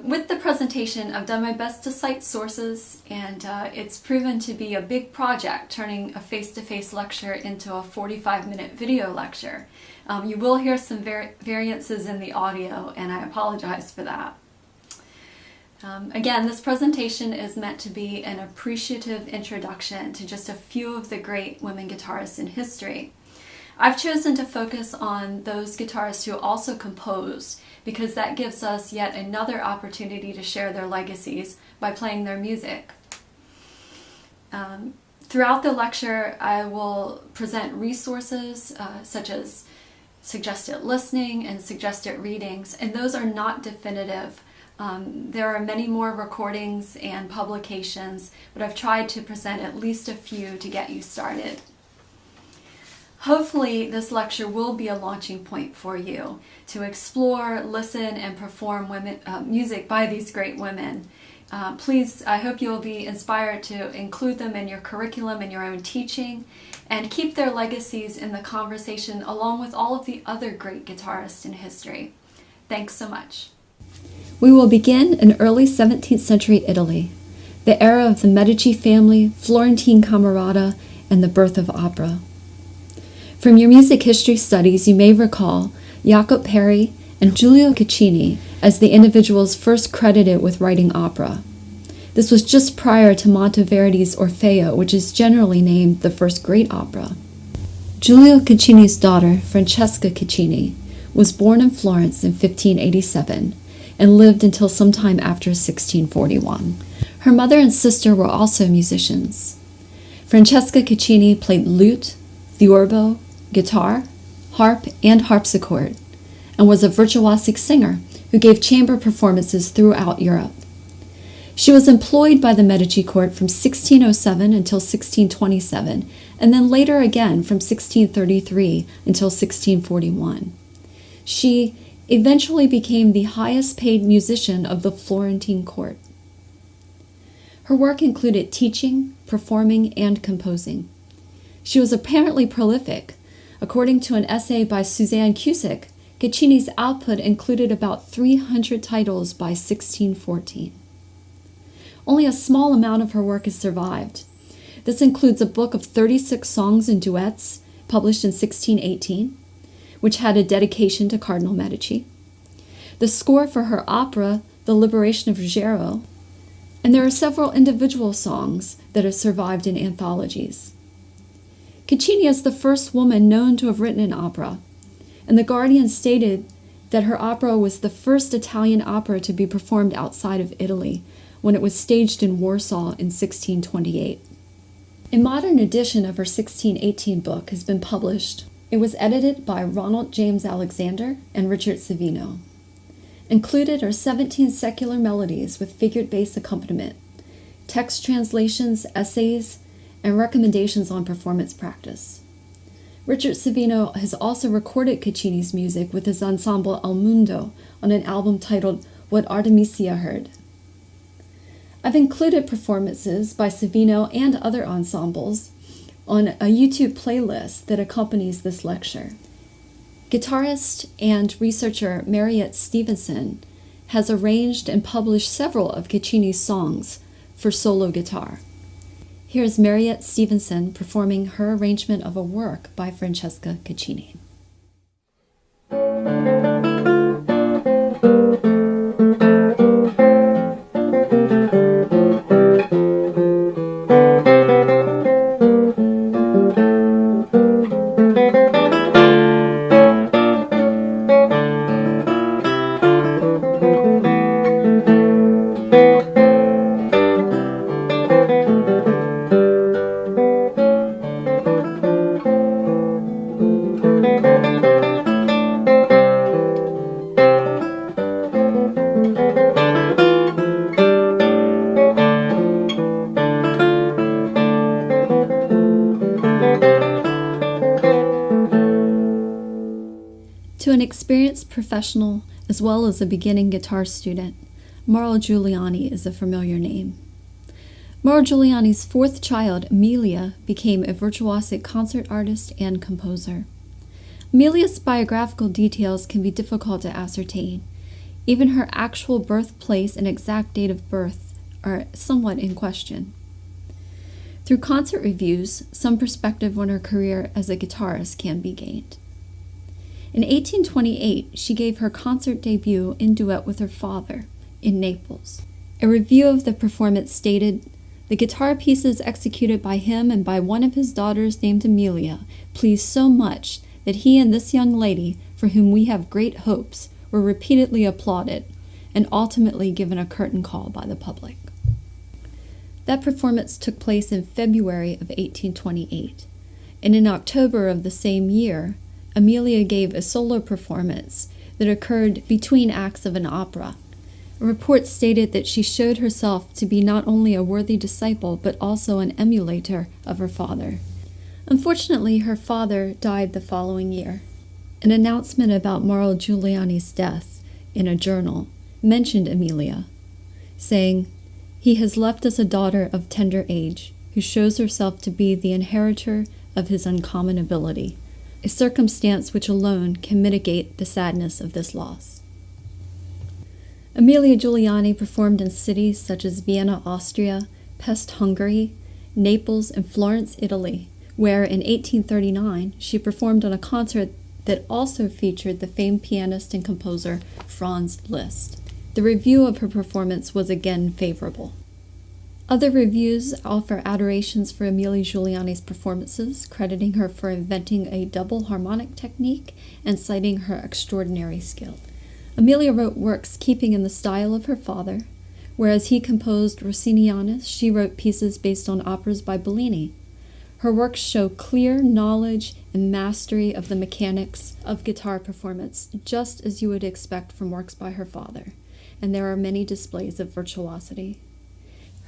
S6: With the presentation, I've done my best to cite sources, and it's proven to be a big project, turning a face-to-face lecture into a 45-minute video lecture. You will hear some variances in the audio, and I apologize for that. Again, this presentation is meant to be an appreciative introduction to just a few of the great women guitarists in history. I've chosen to focus on those guitarists who also composed, because that gives us yet another opportunity to share their legacies by playing their music. Throughout the lecture, I will present resources such as suggested listening and suggested readings, and those are not definitive. There are many more recordings and publications, but I've tried to present at least a few to get you started. Hopefully this lecture will be a launching point for you to explore, listen, and perform music by these great women. Please, I hope you will be inspired to include them in your curriculum and your own teaching, and keep their legacies in the conversation along with all of the other great guitarists in history. Thanks so much.
S7: We will begin in early 17th century Italy, the era of the Medici family, Florentine Camerata, and the birth of opera. From your music history studies, you may recall Jacopo Peri and Giulio Caccini as the individuals first credited with writing opera. This was just prior to Monteverdi's Orfeo, which is generally named the first great opera. Giulio Caccini's daughter, Francesca Caccini, was born in Florence in 1587 and lived until sometime after 1641. Her mother and sister were also musicians. Francesca Caccini played lute, theorbo, guitar, harp, and harpsichord, and was a virtuosic singer who gave chamber performances throughout Europe. She was employed by the Medici court from 1607 until 1627, and then later again from 1633 until 1641. She eventually became the highest paid musician of the Florentine court. Her work included teaching, performing, and composing. She was apparently prolific. According to an essay by Suzanne Cusick, Caccini's output included about 300 titles by 1614. Only a small amount of her work has survived. This includes a book of 36 songs and duets published in 1618, which had a dedication to Cardinal Medici, the score for her opera, The Liberation of Ruggiero, and there are several individual songs that have survived in anthologies. Caccini is the first woman known to have written an opera, and The Guardian stated that her opera was the first Italian opera to be performed outside of Italy when it was staged in Warsaw in 1628. A modern edition of her 1618 book has been published. It was edited by Ronald James Alexander and Richard Savino. Included are 17 secular melodies with figured bass accompaniment, text translations, essays, and recommendations on performance practice. Richard Savino has also recorded Caccini's music with his ensemble El Mundo on an album titled What Artemisia Heard. I've included performances by Savino and other ensembles on a YouTube playlist that accompanies this lecture. Guitarist and researcher Mariette Stevenson has arranged and published several of Caccini's songs for solo guitar. Here's Mariette Stevenson performing her arrangement of a work by Francesca Caccini. To an experienced professional as well as a beginning guitar student, Mauro Giuliani is a familiar name. Mauro Giuliani's fourth child, Amelia, became a virtuosic concert artist and composer. Amelia's biographical details can be difficult to ascertain. Even her actual birthplace and exact date of birth are somewhat in question. Through concert reviews, some perspective on her career as a guitarist can be gained. In 1828, she gave her concert debut in duet with her father in Naples. A review of the performance stated, "The guitar pieces executed by him and by one of his daughters named Amelia pleased so much that he and this young lady, for whom we have great hopes, were repeatedly applauded and ultimately given a curtain call by the public." That performance took place in February of 1828, and in October of the same year, Amelia gave a solo performance that occurred between acts of an opera. A report stated that she showed herself to be not only a worthy disciple, but also an emulator of her father. Unfortunately, her father died the following year. An announcement about Mauro Giuliani's death in a journal mentioned Amelia, saying, "He has left us a daughter of tender age, who shows herself to be the inheritor of his uncommon ability, a circumstance which alone can mitigate the sadness of this loss." Amelia Giuliani performed in cities such as Vienna, Austria, Pest, Hungary, Naples, and Florence, Italy, where in 1839 she performed on a concert that also featured the famed pianist and composer Franz Liszt. The review of her performance was again favorable. Other reviews offer adorations for Amelia Giuliani's performances, crediting her for inventing a double harmonic technique and citing her extraordinary skill. Amelia wrote works keeping in the style of her father. Whereas he composed Rossinianas, she wrote pieces based on operas by Bellini. Her works show clear knowledge and mastery of the mechanics of guitar performance, just as you would expect from works by her father, and there are many displays of virtuosity.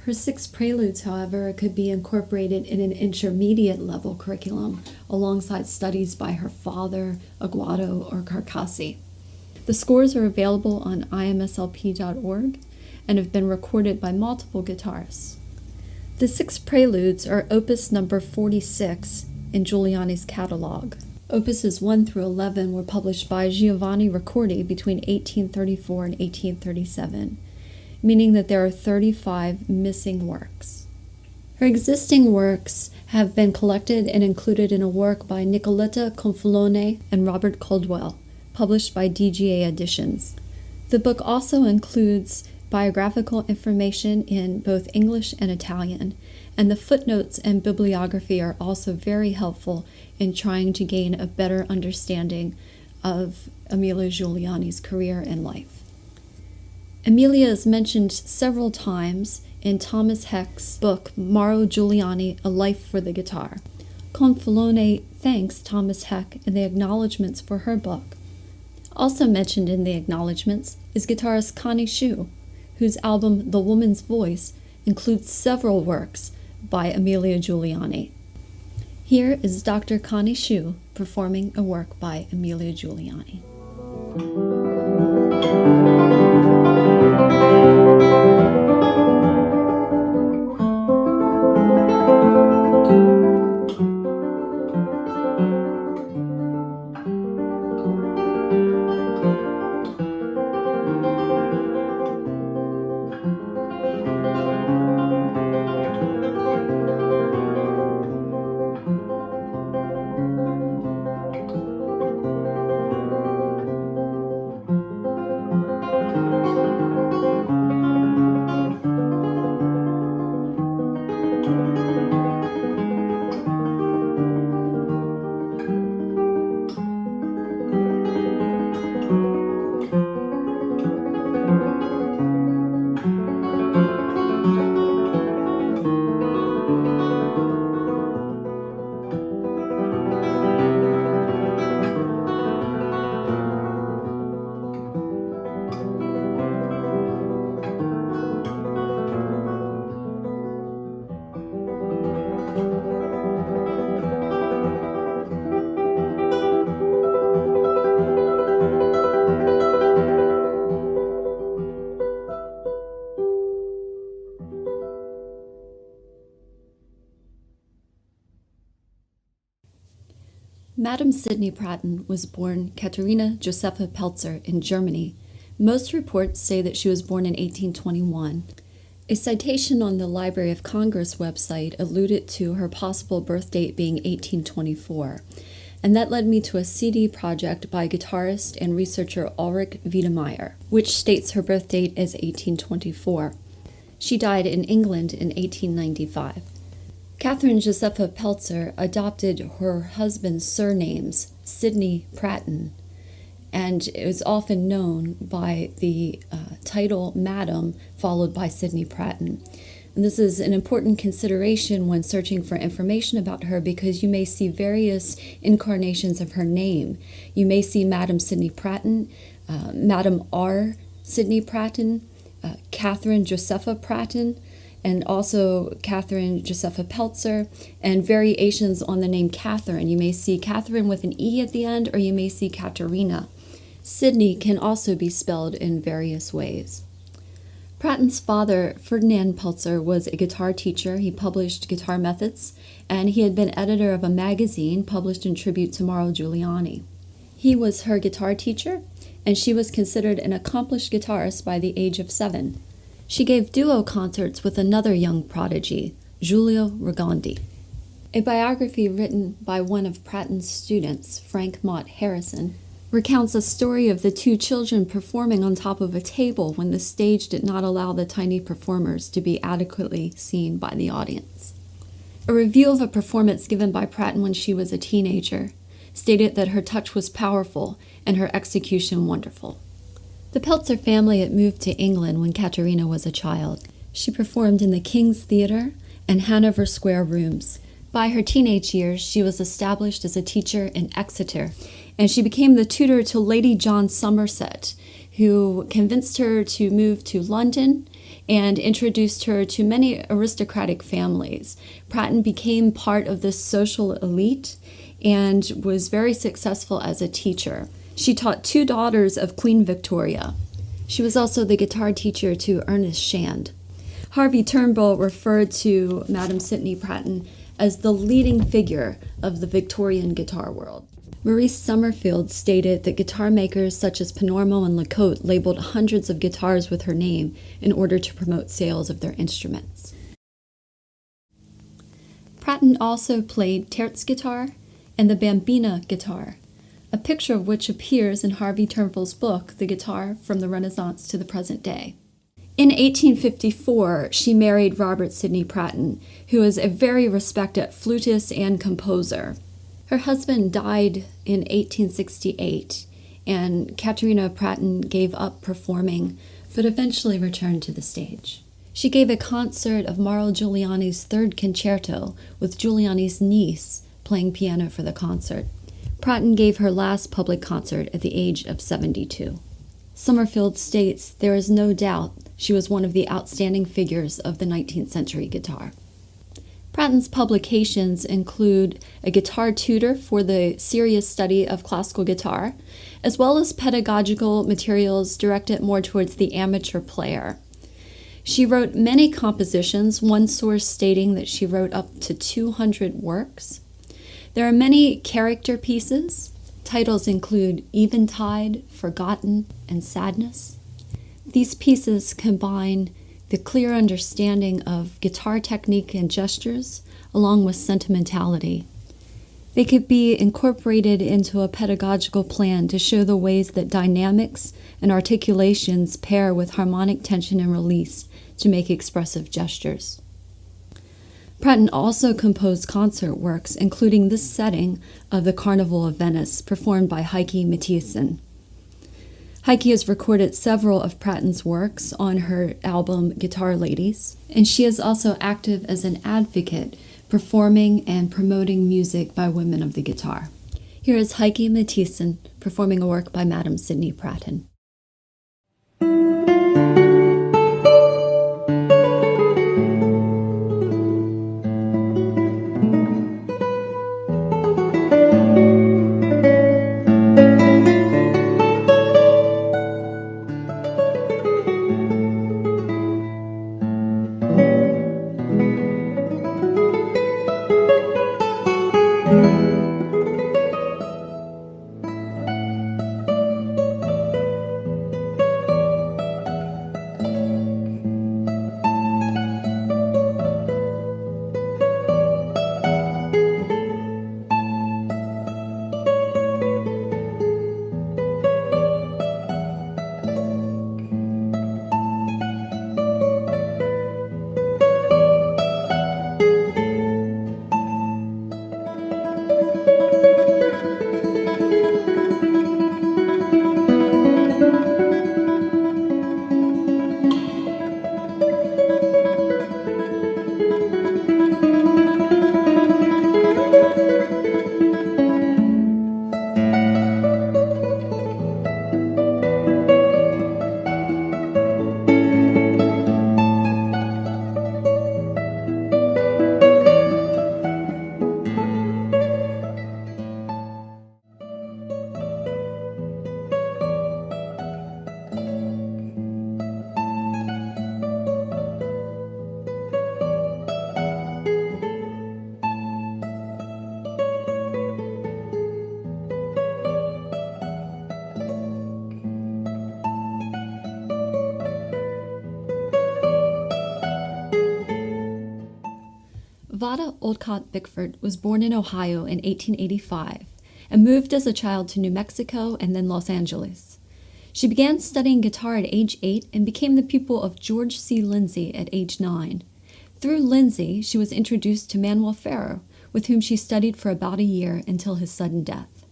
S7: Her 6 preludes, however, could be incorporated in an intermediate level curriculum alongside studies by her father, Aguado, or Carcassi. The scores are available on imslp.org and have been recorded by multiple guitarists. The 6 preludes are opus number 46 in Giuliani's catalog. Opuses 1 through 11 were published by Giovanni Riccordi between 1834 and 1837, meaning that there are 35 missing works. Her existing works have been collected and included in a work by Nicoletta Confalone and Robert Caldwell, published by DGA Editions. The book also includes biographical information in both English and Italian, and the footnotes and bibliography are also very helpful in trying to gain a better understanding of Amelia Giuliani's career and life. Amelia is mentioned several times in Thomas Heck's book, Mauro Giuliani, A Life for the Guitar. Confalone thanks Thomas Heck in the acknowledgments for her book. Also mentioned in the acknowledgments is guitarist Connie Shu, whose album The Woman's Voice includes several works by Amelia Giuliani. Here is Dr. Connie Shu performing a work by Amelia Giuliani. Madame Sidney Pratten was born Katharina Josepha Pelzer in Germany. Most reports say that she was born in 1821. A citation on the Library of Congress website alluded to her possible birth date being 1824, and that led me to a CD project by guitarist and researcher Ulrich Wiedemeyer, which states her birth date as 1824. She died in England in 1895. Catherine Josepha Pelzer adopted her husband's surnames, Sidney Pratten, and is often known by the title Madam, followed by Sidney Pratten. And this is an important consideration when searching for information about her because you may see various incarnations of her name. You may see Madam Sidney Pratten, Madam R. Sidney Pratten, Catherine Josepha Pratten, and also Catherine Josepha Pelzer, and variations on the name Catherine. You may see Catherine with an E at the end, or you may see Katerina. Sidney can also be spelled in various ways. Pratten's father, Ferdinand Pelzer, was a guitar teacher. He published Guitar Methods, and he had been editor of a magazine published in tribute to Mauro Giuliani. He was her guitar teacher, and she was considered an accomplished guitarist by the age of 7. She gave duo concerts with another young prodigy, Giulio Rogondi. A biography written by one of Pratten's students, Frank Mott Harrison, recounts a story of the two children performing on top of a table when the stage did not allow the tiny performers to be adequately seen by the audience. A review of a performance given by Pratten when she was a teenager stated that her touch was powerful and her execution wonderful. The Pelzer family had moved to England when Katerina was a child. She performed in the King's Theatre and Hanover Square Rooms. By her teenage years, she was established as a teacher in Exeter, and she became the tutor to Lady John Somerset, who convinced her to move to London and introduced her to many aristocratic families. Pratten became part of this social elite and was very successful as a teacher. She taught 2 daughters of Queen Victoria. She was also the guitar teacher to Ernest Shand. Harvey Turnbull referred to Madame Sidney Pratten as the leading figure of the Victorian guitar world. Maurice Summerfield stated that guitar makers such as Panormo and Lecote labeled hundreds of guitars with her name in order to promote sales of their instruments. Pratten also played terz guitar and the bambina guitar, a picture of which appears in Harvey Turnbull's book, The Guitar from the Renaissance to the Present Day. In 1854, she married Robert Sidney Pratten, who was a very respected flutist and composer. Her husband died in 1868, and Katerina Pratten gave up performing, but eventually returned to the stage. She gave a concert of Mauro Giuliani's Third Concerto, with Giuliani's niece playing piano for the concert. Pratten gave her last public concert at the age of 72. Summerfield states there is no doubt she was one of the outstanding figures of the 19th century guitar. Pratten's publications include a guitar tutor for the serious study of classical guitar, as well as pedagogical materials directed more towards the amateur player. She wrote many compositions, one source stating that she wrote up to 200 works. There are many character pieces. Titles include Eventide, Forgotten, and Sadness. These pieces combine the clear understanding of guitar technique and gestures, along with sentimentality. They could be incorporated into a pedagogical plan to show the ways that dynamics and articulations pair with harmonic tension and release to make expressive gestures. Pratten also composed concert works, including this setting of the Carnival of Venice, performed by Heikki Mathiesen. Heikki has recorded several of Pratten's works on her album Guitar Ladies, and she is also active as an advocate performing and promoting music by women of the guitar. Here is Heikki Mathiesen performing a work by Madame Sidney Pratten. Vada Oldcott Bickford was born in Ohio in 1885 and moved as a child to New Mexico and then Los Angeles. She began studying guitar at age 8 and became the pupil of George C. Lindsay at age 9. Through Lindsay, she was introduced to Manuel Ferrer, with whom she studied for about a year until his sudden death.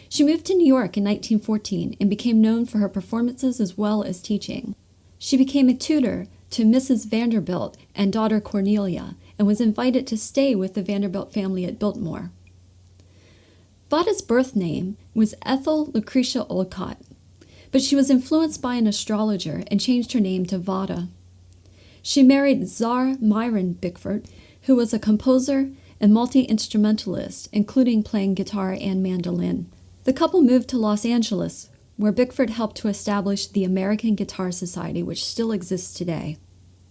S7: She moved to New York in 1914 and became known for her performances as well as teaching. She became a tutor to Mrs. Vanderbilt and daughter Cornelia, and was invited to stay with the Vanderbilt family at Biltmore. Vada's birth name was Ethel Lucretia Oldcott, but she was influenced by an astrologer and changed her name to Vada. She married Tsar Myron Bickford, who was a composer and multi-instrumentalist, including playing guitar and mandolin. The couple moved to Los Angeles, where Bickford helped to establish the American Guitar Society, which still exists today.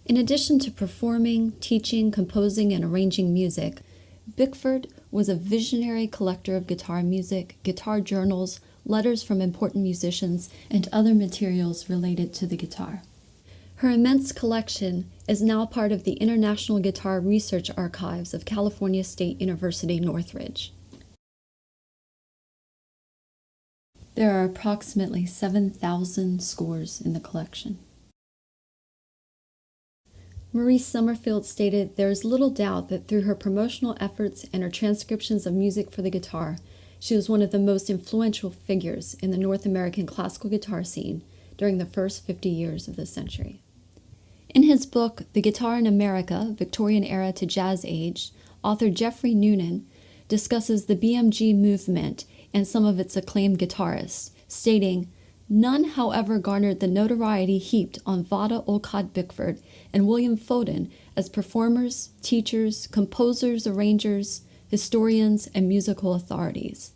S7: In addition to performing, teaching, composing, and arranging music, Bickford was a visionary collector of guitar music, guitar journals, letters from important musicians, and other materials related to the guitar. Her immense collection is now part of the International Guitar Research Archives of California State University, Northridge. There are approximately 7,000 scores in the collection. Marie Summerfield stated there is little doubt that through her promotional efforts and her transcriptions of music for the guitar, she was one of the most influential figures in the North American classical guitar scene during the first 50 years of the century. In his book, The Guitar in America, Victorian Era to Jazz Age, author Jeffrey Noonan discusses the BMG movement and some of its acclaimed guitarists, stating, "None, however, garnered the notoriety heaped on Vada Olcott Bickford and William Foden as performers, teachers, composers, arrangers, historians, and musical authorities,"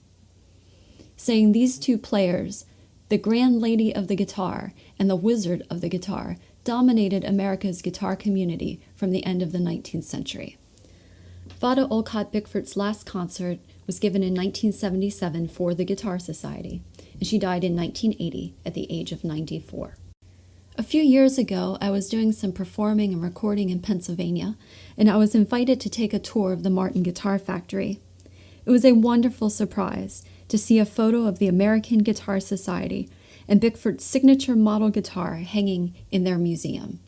S7: saying these two players, the grand lady of the guitar and the wizard of the guitar, dominated America's guitar community from the end of the 19th century. Vada Olcott Bickford's last concert was given in 1977 for the Guitar Society, and she died in 1980 at the age of 94. A few years ago, I was doing some performing and recording in Pennsylvania, and I was invited to take a tour of the Martin Guitar Factory. It was a wonderful surprise to see a photo of the American Guitar Society and Bickford's signature model guitar hanging in their museum.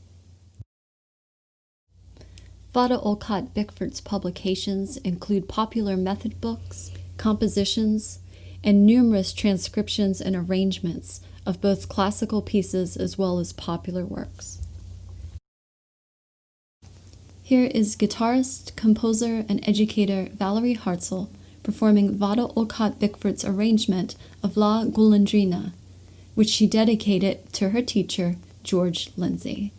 S7: Vada Olcott Bickford's publications include popular method books, compositions, and numerous transcriptions and arrangements of both classical pieces as well as popular works. Here is guitarist, composer, and educator Valerie Hartzell performing Vada Olcott Bickford's arrangement of La Golandrina, which she dedicated to her teacher, George Lindsay.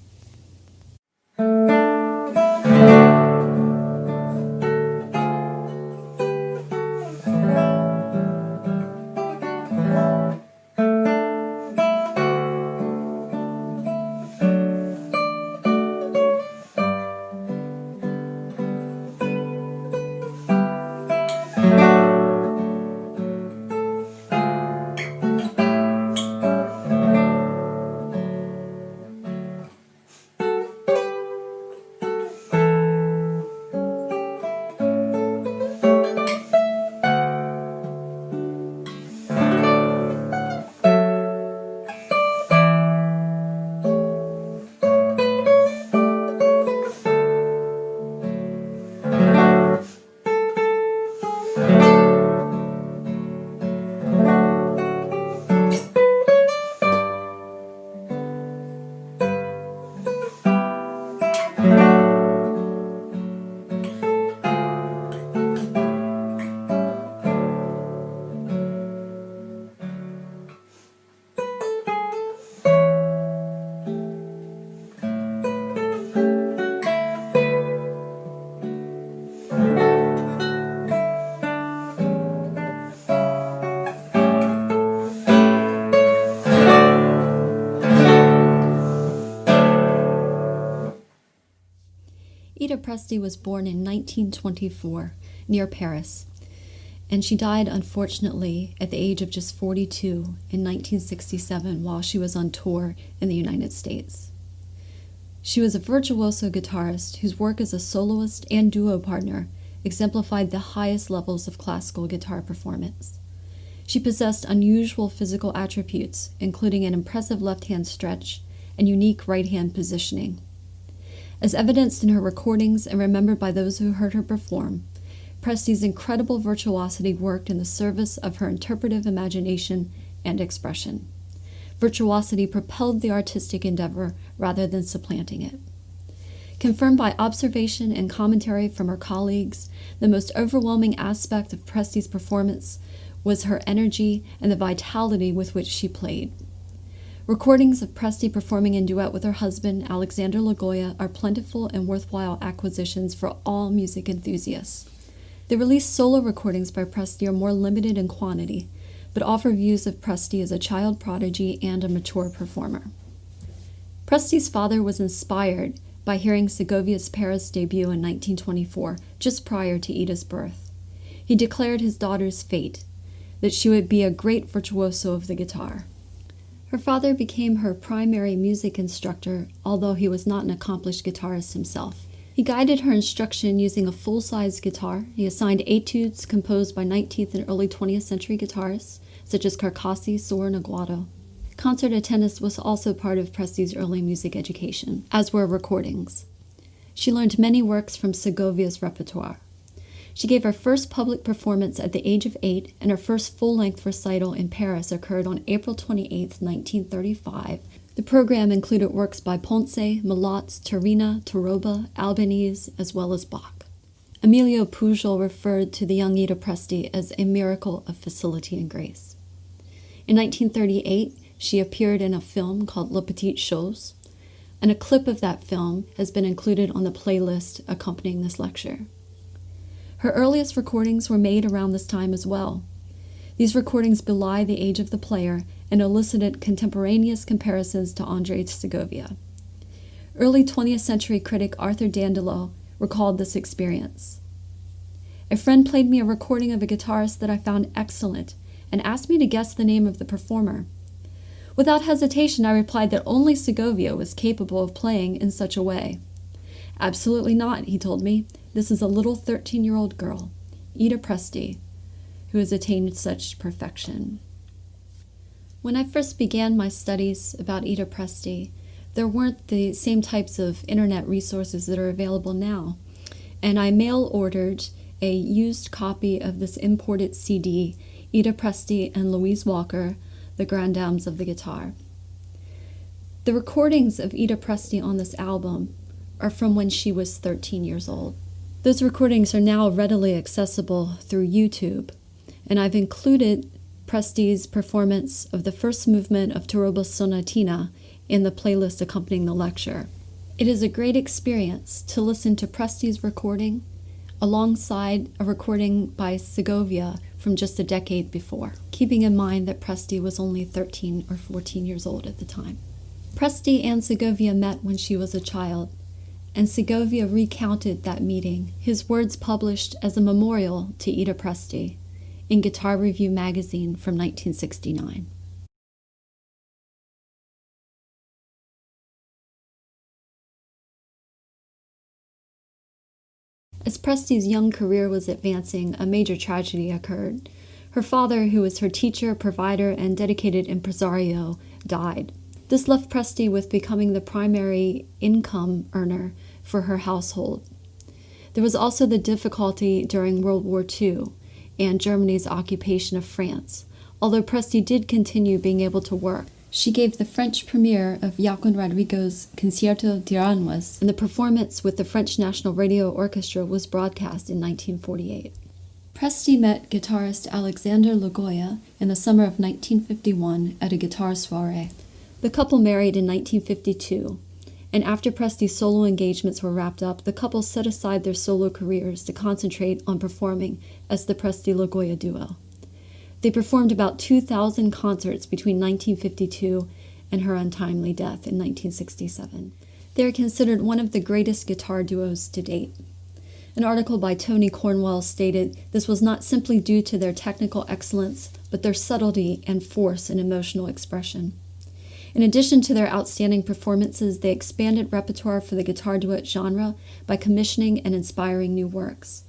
S7: Ida Presti was born in 1924 near Paris, and she died unfortunately at the age of just 42 in 1967 while she was on tour in the United States. She was a virtuoso guitarist whose work as a soloist and duo partner exemplified the highest levels of classical guitar performance. She possessed unusual physical attributes, including an impressive left-hand stretch and unique right-hand positioning. As evidenced in her recordings and remembered by those who heard her perform, Presti's incredible virtuosity worked in the service of her interpretive imagination and expression. Virtuosity propelled the artistic endeavor rather than supplanting it. Confirmed by observation and commentary from her colleagues, the most overwhelming aspect of Presti's performance was her energy and the vitality with which she played. Recordings of Presti performing in duet with her husband, Alexander Lagoya, are plentiful and worthwhile acquisitions for all music enthusiasts. The released solo recordings by Presti are more limited in quantity, but offer views of Presti as a child prodigy and a mature performer. Presti's father was inspired by hearing Segovia's Paris debut in 1924, just prior to Ida's birth. He declared his daughter's fate, that she would be a great virtuoso of the guitar. Her father became her primary music instructor, although he was not an accomplished guitarist himself. He guided her instruction using a full-size guitar. He assigned etudes composed by 19th and early 20th century guitarists, such as Carcassi, Soren, and Aguado. Concert attendance was also part of Presti's early music education, as were recordings. She learned many works from Segovia's repertoire. She gave her first public performance at the age of 8, and her first full-length recital in Paris occurred on April 28, 1935. The program included works by Ponce, Malotz, Turina, Taroba, Albanese, as well as Bach. Emilio Pujol referred to the young Ida Presti as a miracle of facility and grace. In 1938, she appeared in a film called Les Petites Choses, and a clip of that film has been included on the playlist accompanying this lecture. Her earliest recordings were made around this time as well. These recordings belie the age of the player and elicited contemporaneous comparisons to André Segovia. Early 20th century critic Arthur Dandolo recalled this experience. A friend played me a recording of a guitarist that I found excellent and asked me to guess the name of the performer. Without hesitation, I replied that only Segovia was capable of playing in such a way. Absolutely not, he told me. This is a little 13-year-old girl, Ida Presti, who has attained such perfection. When I first began my studies about Ida Presti, there weren't the same types of internet resources that are available now, and I mail-ordered a used copy of this imported CD, Ida Presti and Louise Walker, the Grand Dames of the Guitar. The recordings of Ida Presti on this album are from when she was 13 years old. Those recordings are now readily accessible through YouTube, and I've included Presti's performance of the first movement of Taroba Sonatina in the playlist accompanying the lecture. It is a great experience to listen to Presti's recording alongside a recording by Segovia from just a decade before, keeping in mind that Presti was only 13 or 14 years old at the time. Presti and Segovia met when she was a child, and Segovia recounted that meeting, his words published as a memorial to Ida Presti in Guitar Review magazine from 1969. As Presti's young career was advancing, a major tragedy occurred. Her father, who was her teacher, provider, and dedicated impresario, died. This left Presti with becoming the primary income earner for her household. There was also the difficulty during World War II and Germany's occupation of France. Although Presti did continue being able to work, she gave the French premiere of Joaquin Rodrigo's Concierto d'Aranjuez, and the performance with the French National Radio Orchestra was broadcast in 1948. Presti met guitarist Alexander Logoya in the summer of 1951 at a guitar soiree. The couple married in 1952, and after Presti's solo engagements were wrapped up, the couple set aside their solo careers to concentrate on performing as the Presti-Logoya duo. They performed about 2,000 concerts between 1952 and her untimely death in 1967. They are considered one of the greatest guitar duos to date. An article by Tony Cornwell stated this was not simply due to their technical excellence, but their subtlety and force in emotional expression. In addition to their outstanding performances, they expanded repertoire for the guitar duet genre by commissioning and inspiring new works.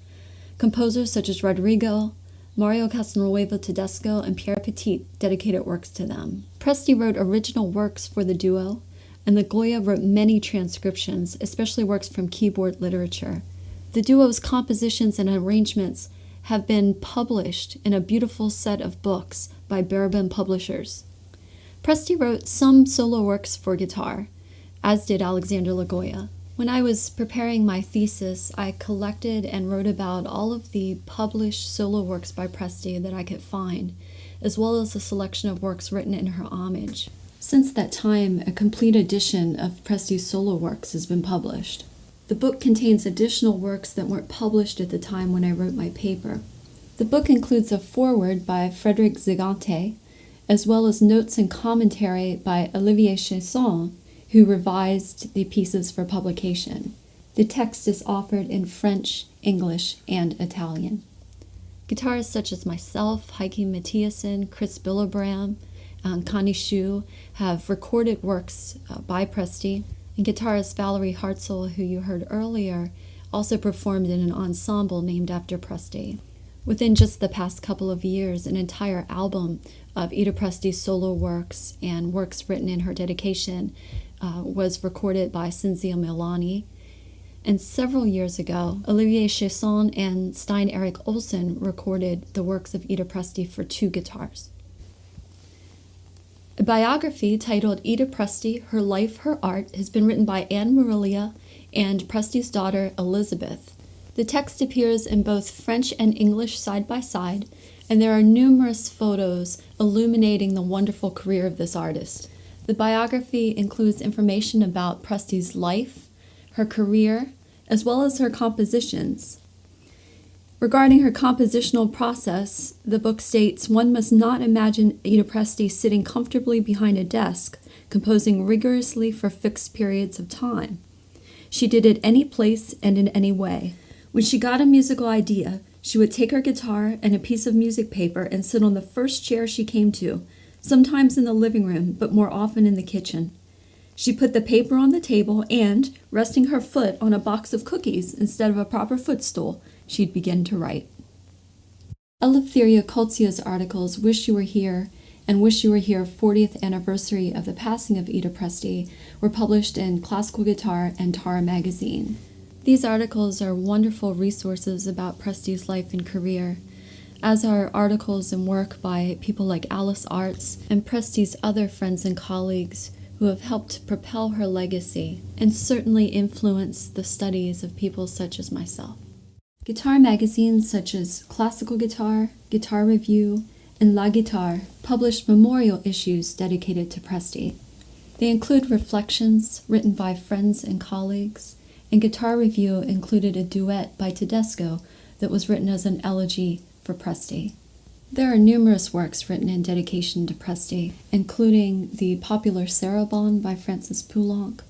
S7: Composers such as Rodrigo, Mario Castelnuovo Tedesco, and Pierre Petit dedicated works to them. Presti wrote original works for the duo, and Logoya wrote many transcriptions, especially works from keyboard literature. The duo's compositions and arrangements have been published in a beautiful set of books by Bourbon Publishers. Presti wrote some solo works for guitar, as did Alexander Logoya. When I was preparing my thesis, I collected and wrote about all of the published solo works by Presti that I could find, as well as a selection of works written in her homage. Since that time, a complete edition of Presti's solo works has been published. The book contains additional works that weren't published at the time when I wrote my paper. The book includes a foreword by Frédéric Zigante, as well as notes and commentary by Olivier Chesson, who revised the pieces for publication. The text is offered in French, English, and Italian. Guitarists such as myself, Heikki Mathiasen, Chris Billebram, and Candice have recorded works by Presti, and guitarist Valerie Hartzell, who you heard earlier, also performed in an ensemble named after Presti. Within just the past couple of years, an entire album of Ida Presti's solo works and works written in her dedication was recorded by Cinzia Milani. And several years ago, Olivier Chesson and Stein Erik Olsen recorded the works of Ida Presti for 2 guitars. A biography titled Ida Presti, Her Life, Her Art has been written by Anne Marilia and Presti's daughter Elizabeth. The text appears in both French and English side by side, and there are numerous photos illuminating the wonderful career of this artist. The biography includes information about Presti's life, her career, as well as her compositions. Regarding her compositional process, the book states, one must not imagine Ida Presti sitting comfortably behind a desk, composing rigorously for fixed periods of time. She did it any place and in any way. When she got a musical idea, she would take her guitar and a piece of music paper and sit on the first chair she came to, sometimes in the living room, but more often in the kitchen. She put the paper on the table and, resting her foot on a box of cookies instead of a proper footstool, she'd begin to write. Eleftheria Colzia's articles, Wish You Were Here and Wish You Were Here 40th Anniversary of the Passing of Ida Presti, were published in Classical Guitar and Tara magazine. These articles are wonderful resources about Presti's life and career, as are articles and work by people like Alice Arts and Presti's other friends and colleagues who have helped propel her legacy and certainly influence the studies of people such as myself. Guitar magazines such as Classical Guitar, Guitar Review, and La Guitare published memorial issues dedicated to Presti. They include reflections written by friends and colleagues, and Guitar Review included a duet by Tedesco that was written as an elegy for Presti. There are numerous works written in dedication to Presti, including the popular Sarabande by Francis Poulenc.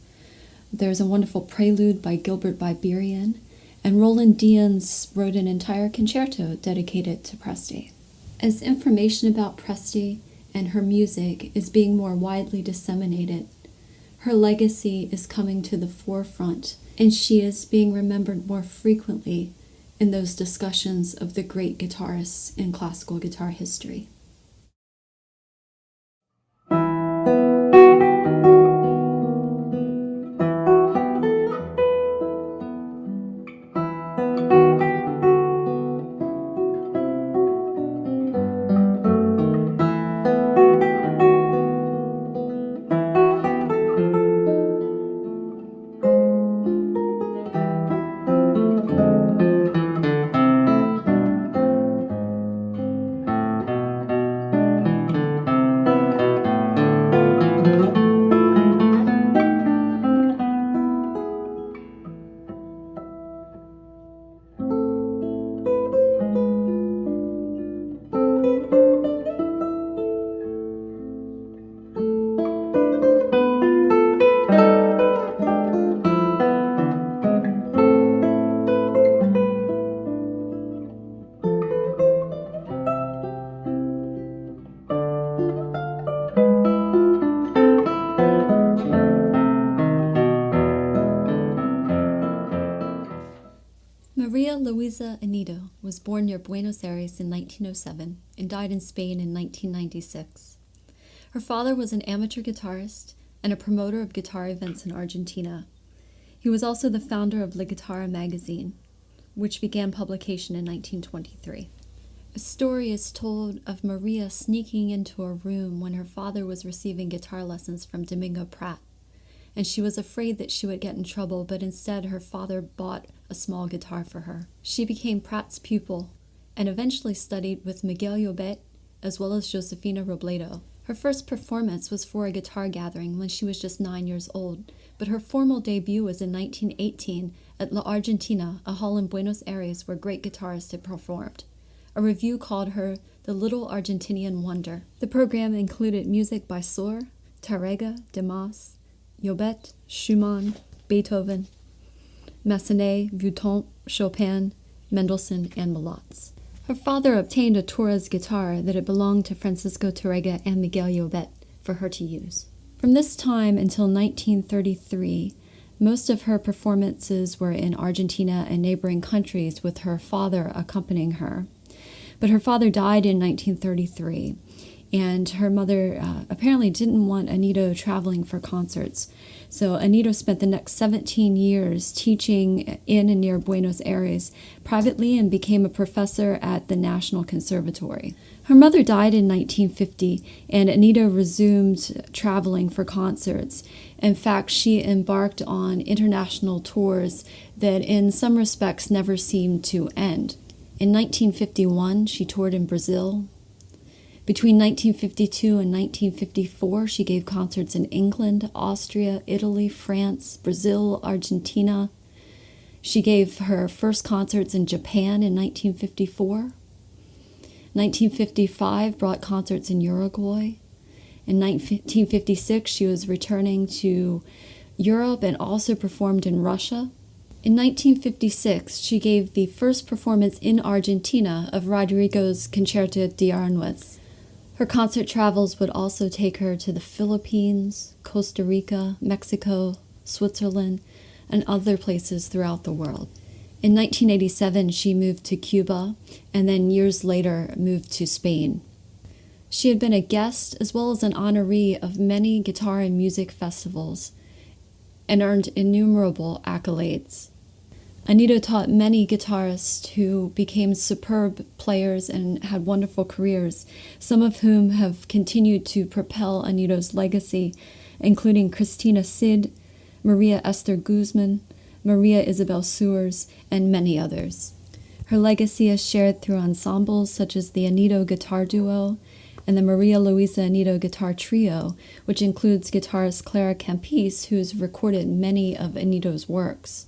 S7: There's a wonderful prelude by Gilbert Biberian, and Roland Diens wrote an entire concerto dedicated to Presti. As information about Presti and her music is being more widely disseminated, her legacy is coming to the forefront, and she is being remembered more frequently in those discussions of the great guitarists in classical guitar history. Maria Luisa Aniello was born near Buenos Aires in 1907 and died in Spain in 1996. Her father was an amateur guitarist and a promoter of guitar events in Argentina. He was also the founder of La Guitarra magazine, which began publication in 1923. A story is told of Maria sneaking into a room when her father was receiving guitar lessons from Domingo Prat, and she was afraid that she would get in trouble, but instead her father bought a small guitar for her. She became Prat's pupil and eventually studied with Miguel Llobet as well as Josefina Robledo. Her first performance was for a guitar gathering when she was just 9 years old, but her formal debut was in 1918 at La Argentina, a hall in Buenos Aires where great guitarists had performed. A review called her the Little Argentinian Wonder. The program included music by Sor, Tárrega, Demas, Llobet, Schumann, Beethoven, Massenet, Vuitton, Chopin, Mendelssohn, and Malotz. Her father obtained a Torres guitar that had belonged to Francisco Torrega and Miguel Llobet for her to use. From this time until 1933, most of her performances were in Argentina and neighboring countries, with her father accompanying her. But her father died in 1933, and her mother apparently didn't want Aniello traveling for concerts. So Aniello spent the next 17 years teaching in and near Buenos Aires privately and became a professor at the National Conservatory. Her mother died in 1950, and Aniello resumed traveling for concerts. In fact, she embarked on international tours that in some respects never seemed to end. In 1951, she toured in Brazil. Between 1952 and 1954, she gave concerts in England, Austria, Italy, France, Brazil, Argentina. She gave her first concerts in Japan in 1954. 1955 brought concerts in Uruguay. In 1956, she was returning to Europe and also performed in Russia. In 1956, she gave the first performance in Argentina of Rodrigo's Concerto de Aranjuez. Her concert travels would also take her to the Philippines, Costa Rica, Mexico, Switzerland, and other places throughout the world. In 1987, she moved to Cuba, and then years later moved to Spain. She had been a guest as well as an honoree of many guitar and music festivals and earned innumerable accolades. Aniello taught many guitarists who became superb players and had wonderful careers, some of whom have continued to propel Aniello's legacy, including Christina Cid, Maria Esther Guzman, Maria Isabel Sewers, and many others. Her legacy is shared through ensembles such as the Aniello Guitar Duo and the Maria Luisa Aniello Guitar Trio, which includes guitarist Clara Campis, who has recorded many of Aniello's works.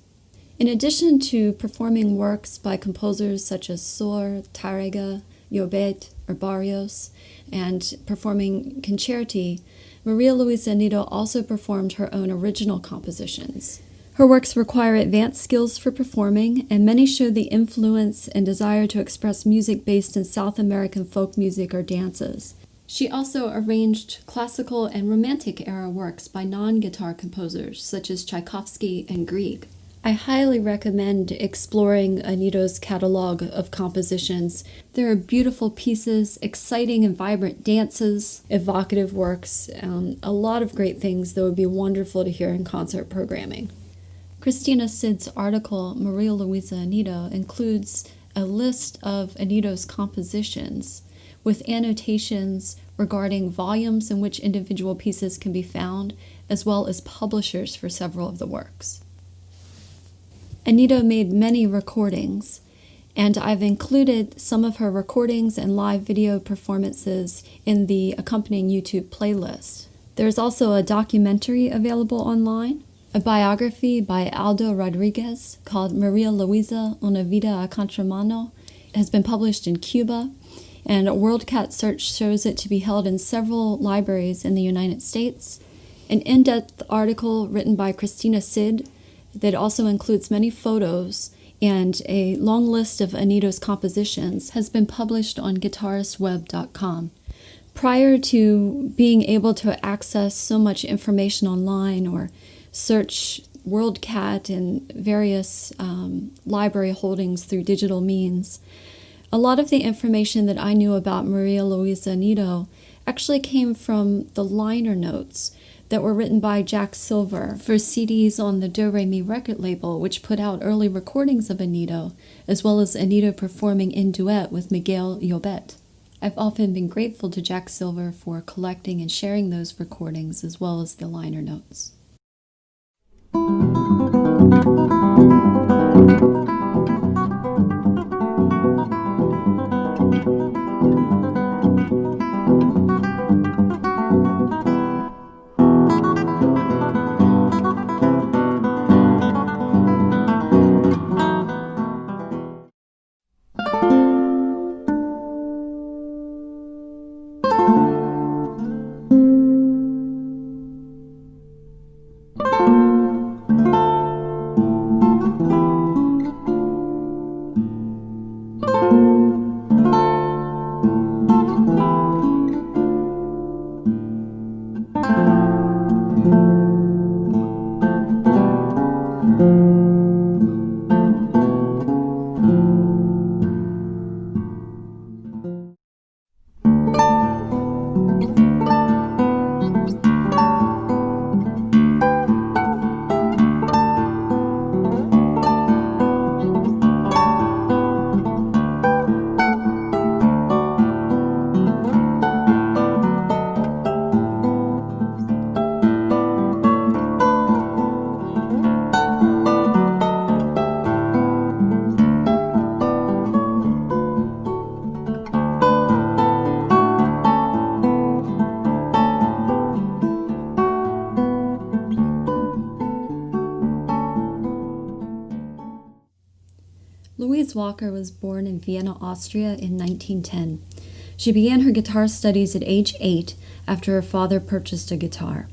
S7: In addition to performing works by composers such as Sor, Tárrega, Llobet, or Barrios, and performing concerti, Maria Luisa Aniello also performed her own original compositions. Her works require advanced skills for performing, and many show the influence and desire to express music based in South American folk music or dances. She also arranged classical and Romantic era works by non-guitar composers such as Tchaikovsky and Grieg. I highly recommend exploring Aniello's catalog of compositions. There are beautiful pieces, exciting and vibrant dances, evocative works, a lot of great things that would be wonderful to hear in concert programming. Christina Cid's article, Maria Luisa Aniello, includes a list of Aniello's compositions with annotations regarding volumes in which individual pieces can be found, as well as publishers for several of the works. Aniello made many recordings, and I've included some of her recordings and live video performances in the accompanying YouTube playlist. There's also a documentary available online, a biography by Aldo Rodriguez called Maria Luisa, Una Vida a Contramano, has been published in Cuba, and a WorldCat search shows it to be held in several libraries in the United States. An in-depth article written by Christina Cid that also includes many photos and a long list of Aniello's compositions has been published on guitaristweb.com. Prior to being able to access so much information online or search WorldCat and various library holdings through digital means, a lot of the information that I knew about Maria Luisa Aniello actually came from the liner notes that were written by Jack Silver for CDs on the Do Re Mi record label, which put out early recordings of Aniello, as well as Aniello performing in duet with Miguel Llobet. I've often been grateful to Jack Silver for collecting and sharing those recordings, as well as the liner notes. Louise Walker was born in Vienna, Austria in 1910. She began her guitar studies at age 8 after her father purchased a guitar.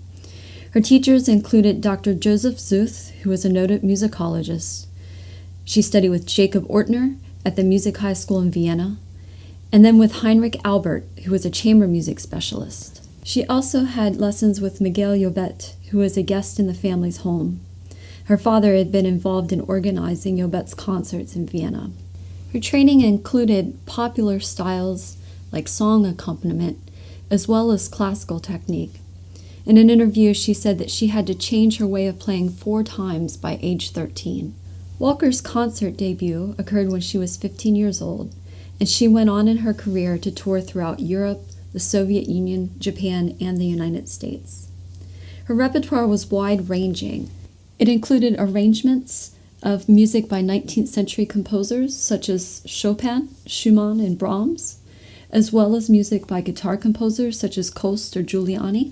S7: Her teachers included Dr. Joseph Zuth, who was a noted musicologist. She studied with Jacob Ortner at the Music High School in Vienna, and then with Heinrich Albert, who was a chamber music specialist. She also had lessons with Miguel Llobet, who was a guest in the family's home. Her father had been involved in organizing Llobet's concerts in Vienna. Her training included popular styles like song accompaniment, as well as classical technique. In an interview, she said that she had to change her way of playing 4 times by age 13. Walker's concert debut occurred when she was 15 years old, and she went on in her career to tour throughout Europe, the Soviet Union, Japan, and the United States. Her repertoire was wide-ranging. It included arrangements of music by 19th century composers such as Chopin, Schumann, and Brahms, as well as music by guitar composers such as Coast or Giuliani.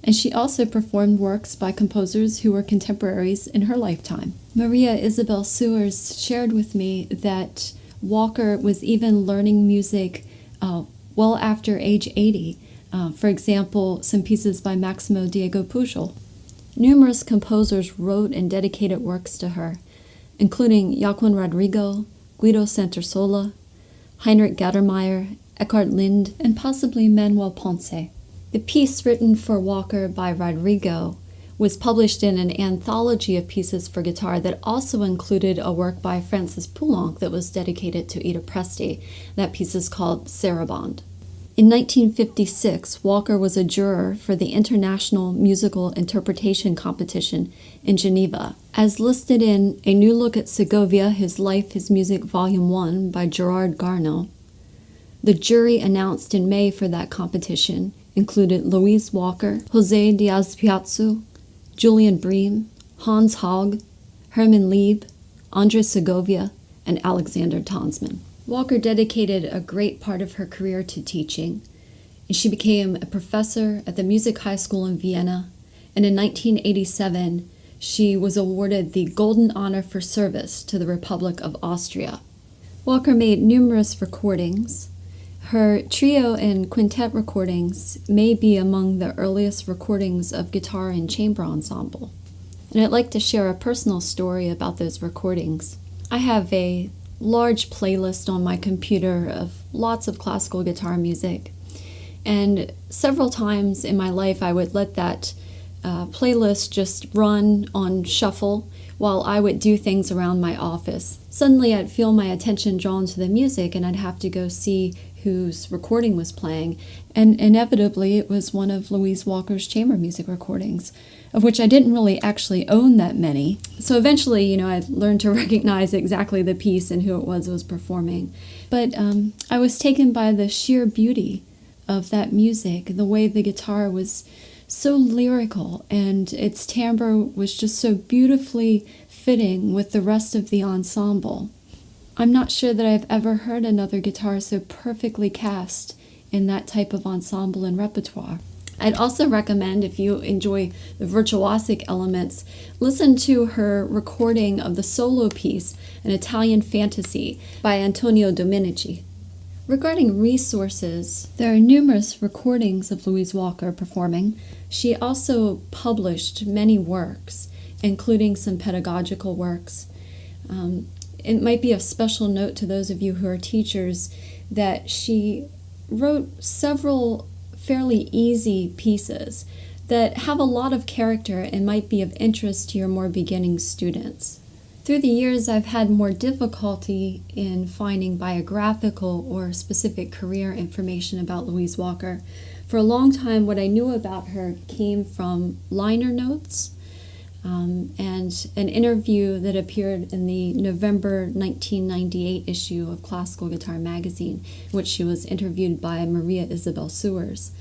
S7: And she also performed works by composers who were contemporaries in her lifetime. Maria Isabel Sewers shared with me that Walker was even learning music well after age 80. For example, some pieces by Maximo Diego Pujol. Numerous composers wrote and dedicated works to her, including Joaquin Rodrigo, Guido Santasola, Heinrich Gattermeyer, Eckhard Lind, and possibly Manuel Ponce. The piece written for Walker by Rodrigo was published in an anthology of pieces for guitar that also included a work by Francis Poulenc that was dedicated to Ida Presti. That piece is called Sarabande. In 1956, Walker was a juror for the International Musical Interpretation Competition in Geneva. As listed in A New Look at Segovia, His Life, His Music, Volume 1 by Gerard Garneau, the jury announced in May for that competition included Louise Walker, José Diaz-Piazzu, Julian Bream, Hans Haug, Hermann Lieb, Andres Segovia, and Alexander Tonsman. Walker dedicated a great part of her career to teaching, and she became a professor at the Music High School in Vienna, and in 1987 she was awarded the Golden Honor for Service to the Republic of Austria. Walker made numerous recordings. Her trio and quintet recordings may be among the earliest recordings of guitar and chamber ensemble. And I'd like to share a personal story about those recordings. I have a large playlist on my computer of lots of classical guitar music, and several times in my life I would let that playlist just run on shuffle while I would do things around my office. Suddenly I'd feel my attention drawn to the music and I'd have to go see whose recording was playing, and inevitably it was one of Louise Walker's chamber music recordings, of which I didn't really actually own that many. So eventually, I learned to recognize exactly the piece and who it was performing. But I was taken by the sheer beauty of that music, the way the guitar was so lyrical and its timbre was just so beautifully fitting with the rest of the ensemble. I'm not sure that I've ever heard another guitar so perfectly cast in that type of ensemble and repertoire. I'd also recommend, if you enjoy the virtuosic elements, listen to her recording of the solo piece, An Italian Fantasy, by Antonio Domenici. Regarding resources, there are numerous recordings of Louise Walker performing. She also published many works, including some pedagogical works. It might be a special note to those of you who are teachers that she wrote several fairly easy pieces that have a lot of character and might be of interest to your more beginning students. Through the years, I've had more difficulty in finding biographical or specific career information about Louise Walker. For a long time, what I knew about her came from liner notes and an interview that appeared in the November 1998 issue of Classical Guitar magazine, in which she was interviewed by Maria Isabel Sewers.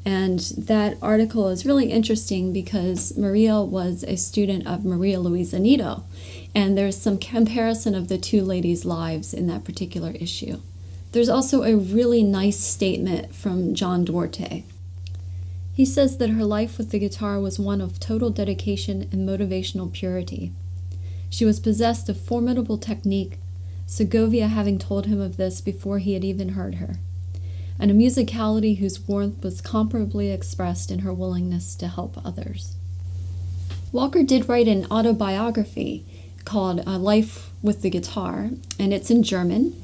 S7: And that article is really interesting because Maria was a student of Maria Louise Aniello, and there's some comparison of the two ladies' lives in that particular issue. There's also a really nice statement from John Duarte. He says that her life with the guitar was one of total dedication and motivational purity. She was possessed of formidable technique, Segovia having told him of this before he had even heard her, and a musicality whose warmth was comparably expressed in her willingness to help others. Walker did write an autobiography called Life with the Guitar, and it's in German.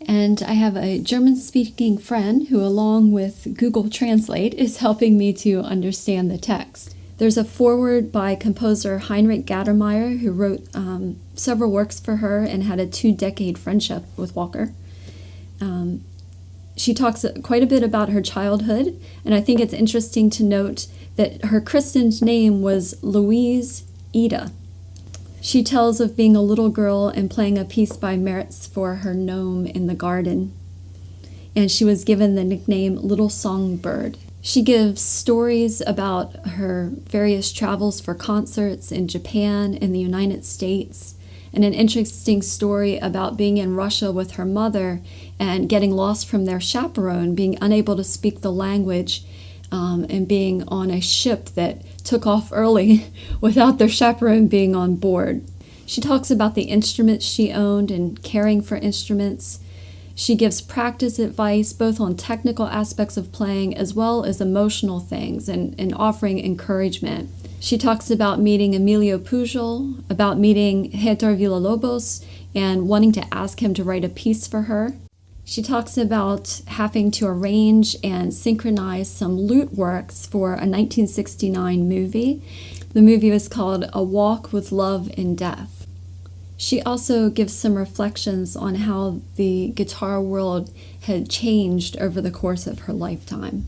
S7: And I have a German-speaking friend who, along with Google Translate, is helping me to understand the text. There's a foreword by composer Heinrich Gattermeyer, who wrote several works for her and had a 2-decade friendship with Walker. She talks quite a bit about her childhood, and I think it's interesting to note that her christened name was Louise Ida. She tells of being a little girl and playing a piece by Meritz for her gnome in the garden, and she was given the nickname Little Songbird. She gives stories about her various travels for concerts in Japan and the United States, and an interesting story about being in Russia with her mother and getting lost from their chaperone, being unable to speak the language, and being on a ship that took off early without their chaperone being on board. She talks about the instruments she owned and caring for instruments. She gives practice advice both on technical aspects of playing as well as emotional things and offering encouragement. She talks about meeting Emilio Pujol, about meeting Héctor Villalobos and wanting to ask him to write a piece for her. She talks about having to arrange and synchronize some lute works for a 1969 movie. The movie was called A Walk with Love in Death. She also gives some reflections on how the guitar world had changed over the course of her lifetime.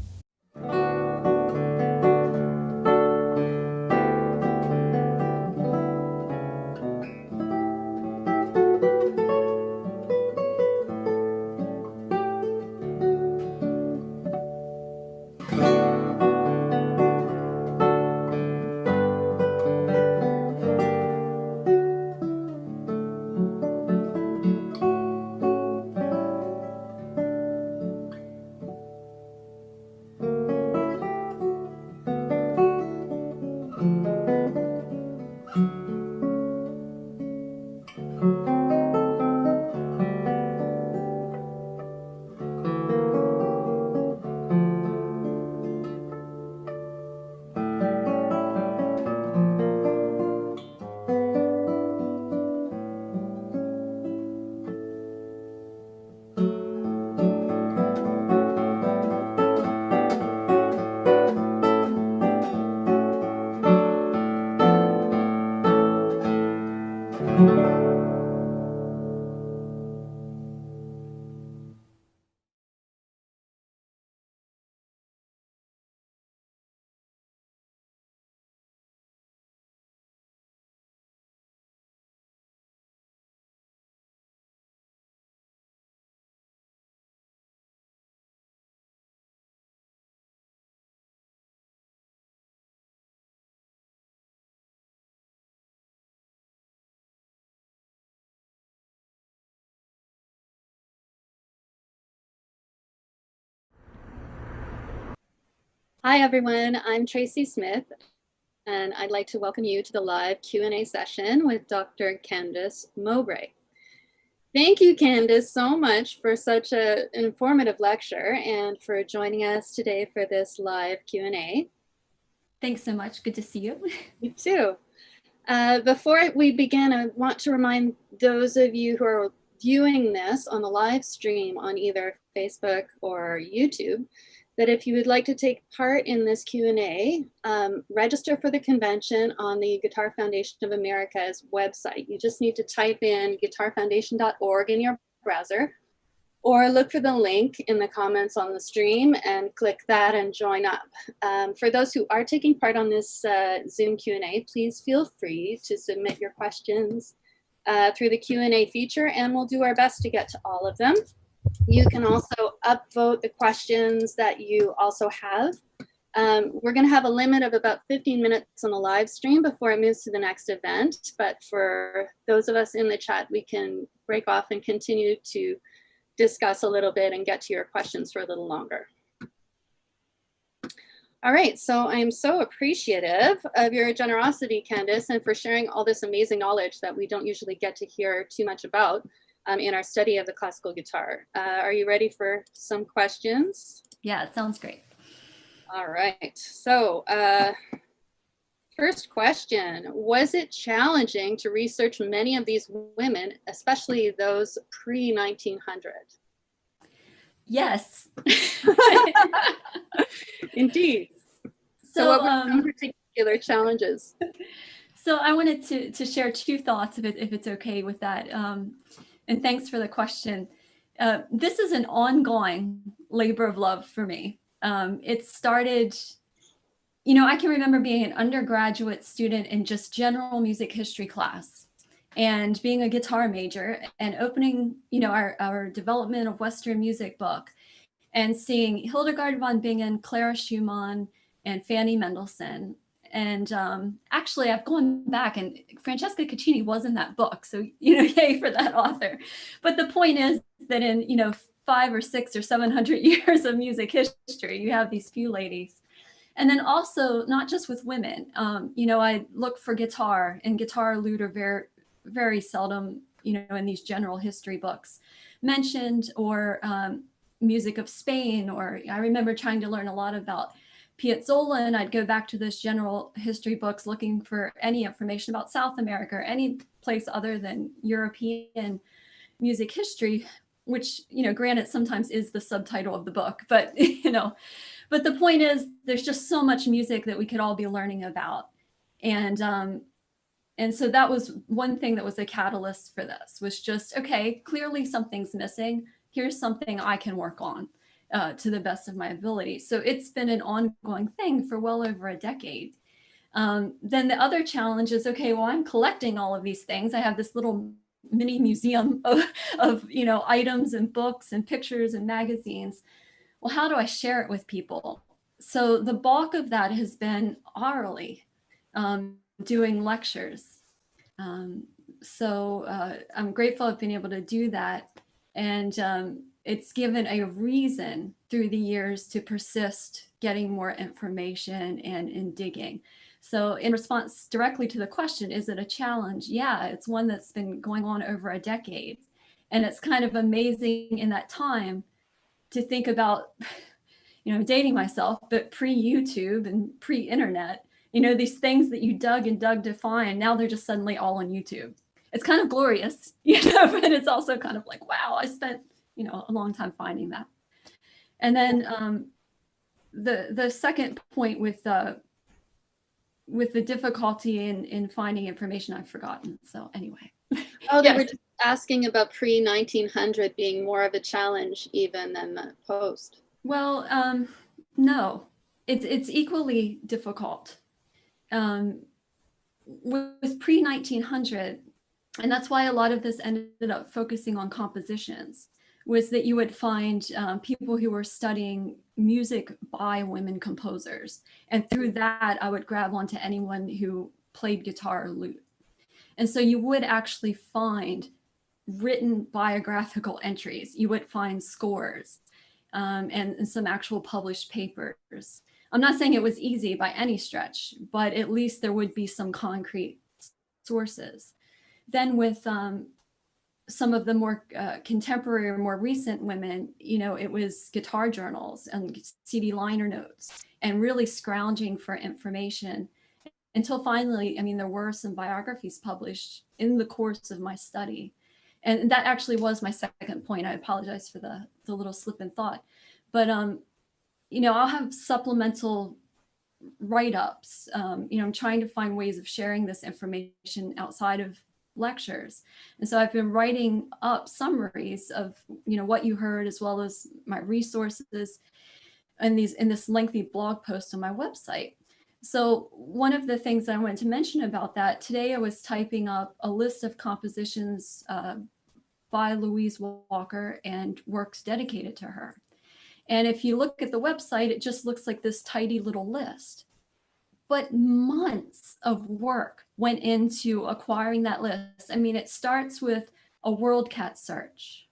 S8: Hi everyone, I'm Tracy Smith, and I'd like to welcome you to the live Q&A session with Dr. Candice Mowbray. Thank you, Candice, so much for such an informative lecture and for joining us today for this live Q&A.
S6: Thanks so much. Good to see you.
S8: You too. Before we begin, I want to remind those of you who are viewing this on the live stream on either Facebook or YouTube that if you would like to take part in this Q&A, register for the convention on the Guitar Foundation of America's website. You just need to type in guitarfoundation.org in your browser, or look for the link in the comments on the stream and click that and join up. For those who are taking part on this Zoom Q&A, please feel free to submit your questions through the Q&A feature, and we'll do our best to get to all of them. You can also upvote the questions that you also have. We're going to have a limit of about 15 minutes on the live stream before it moves to the next event. But for those of us in the chat, we can break off and continue to discuss a little bit and get to your questions for a little longer. All right, so I'm so appreciative of your generosity, Candice, and for sharing all this amazing knowledge that we don't usually get to hear too much about in our study of the classical guitar. Are you ready for some questions?
S6: Yeah, it sounds great.
S8: All right, so first question, was it challenging to research many of these women, especially those pre-1900?
S6: Yes.
S8: Indeed. So what were some particular challenges?
S6: So I wanted to share two thoughts, if it's okay with that. And thanks for the question. This is an ongoing labor of love for me. It started, you know, I can remember being an undergraduate student in just general music history class and being a guitar major and opening, you know, our development of Western music book and seeing Hildegard von Bingen, Clara Schumann, and Fanny Mendelssohn. And actually, I've gone back, and Francesca Caccini was in that book. So, you know, yay for that author. But the point is that in, you know, 500 or 600 or 700 years of music history, you have these few ladies. And then also, not just with women, you know, I look for guitar, and guitar lute are very, very seldom, you know, in these general history books mentioned, or music of Spain, or I remember trying to learn a lot about Piazzolla, and I'd go back to those general history books looking for any information about South America or any place other than European music history, which, you know, granted sometimes is the subtitle of the book, but, you know, but the point is there's just so much music that we could all be learning about. And so that was one thing that was a catalyst for this, was just, okay, clearly something's missing. Here's something I can work on. To the best of my ability. So it's been an ongoing thing for well over a decade. Then the other challenge is, okay, well, I'm collecting all of these things. I have this little mini museum of you know, items and books and pictures and magazines. Well, how do I share it with people? So the bulk of that has been orally, doing lectures. So I'm grateful I've been able to do that. And it's given a reason through the years to persist getting more information and digging. So in response directly to the question, is it a challenge? Yeah, it's one that's been going on over a decade. And it's kind of amazing in that time to think about, you know, I'm dating myself, but pre-YouTube and pre-internet, you know, these things that you dug and dug to find, now they're just suddenly all on YouTube. It's kind of glorious, you know, but it's also kind of like, wow, I spent, you know, a long time finding that. And then the second point with the difficulty in finding information, I've forgotten. So anyway.
S8: Oh, they were just asking about pre-1900 being more of a challenge even than the post.
S6: Well, no, it's equally difficult. With pre-1900, and that's why a lot of this ended up focusing on compositions, was that you would find people who were studying music by women composers. And through that, I would grab onto anyone who played guitar or lute. And so you would actually find written biographical entries. You would find scores and some actual published papers. I'm not saying it was easy by any stretch, but at least there would be some concrete sources. Then with some of the more contemporary or more recent women, you know, it was guitar journals and CD liner notes and really scrounging for information until finally, I mean, there were some biographies published in the course of my study. And that actually was my second point. I apologize for the little slip in thought. But I'll have supplemental write-ups. I'm trying to find ways of sharing this information outside of lectures. And so I've been writing up summaries of, what you heard, as well as my resources in this lengthy blog post on my website. So one of the things that I wanted to mention about that, today I was typing up a list of compositions by Louise Walker and works dedicated to her. And if you look at the website, it just looks like this tidy little list. But months of work went into acquiring that list. I mean, it starts with a WorldCat search.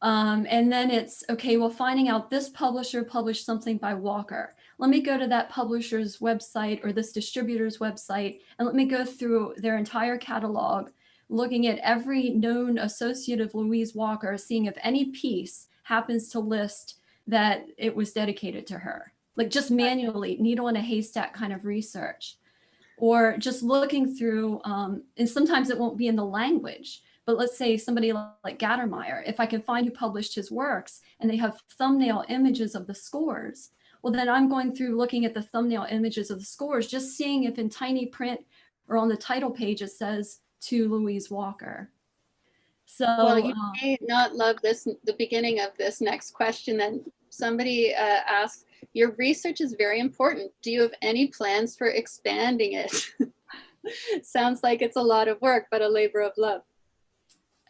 S6: And then it's, okay, well, finding out this publisher published something by Walker. Let me go to that publisher's website or this distributor's website, and let me go through their entire catalog, looking at every known associate of Louise Walker, seeing if any piece happens to list that it was dedicated to her. Like just manually, needle in a haystack kind of research. Or just looking through, and sometimes it won't be in the language, but let's say somebody like Gattermeyer, if I can find who published his works and they have thumbnail images of the scores, well, then I'm going through looking at the thumbnail images of the scores, just seeing if in tiny print or on the title page it says to Louise Walker. So,
S8: well, you may not love the beginning of this next question. Then somebody asked, your research is very important. Do you have any plans for expanding it? Sounds like it's a lot of work, but a labor of love.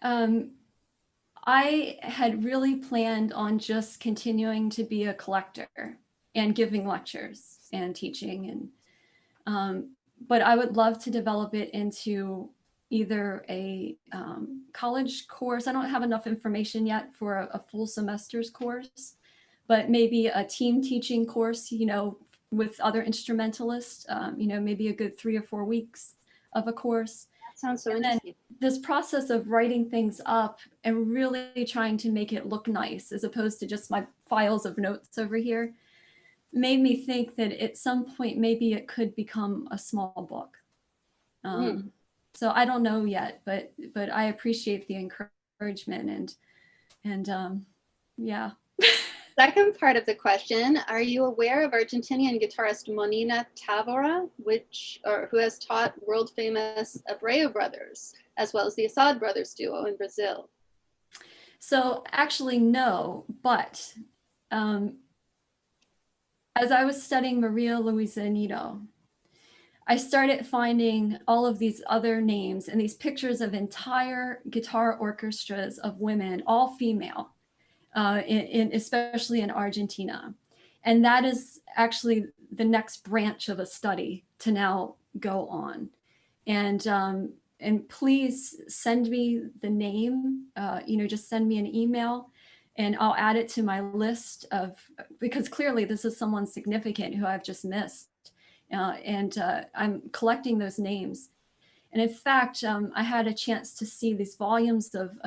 S6: I had really planned on just continuing to be a collector and giving lectures and teaching, and but I would love to develop it into either a college course. I don't have enough information yet for a full semester's course, but maybe a team teaching course, with other instrumentalists, maybe a good 3 or 4 weeks of a course.
S8: That sounds so interesting.
S6: This process of writing things up and really trying to make it look nice, as opposed to just my files of notes over here, made me think that at some point, maybe it could become a small book. So I don't know yet, but I appreciate the encouragement and yeah.
S8: Second part of the question, are you aware of Argentinian guitarist Monina Távora, who has taught world famous Abreu brothers, as well as the Assad brothers duo in Brazil?
S6: So actually, no, but as I was studying Maria Luisa Aniello, I started finding all of these other names and these pictures of entire guitar orchestras of women, all female, especially in Argentina. And that is actually the next branch of a study to now go on. And please send me the name, just send me an email and I'll add it to my list because clearly this is someone significant who I've just missed. I'm collecting those names. And in fact, I had a chance to see these volumes of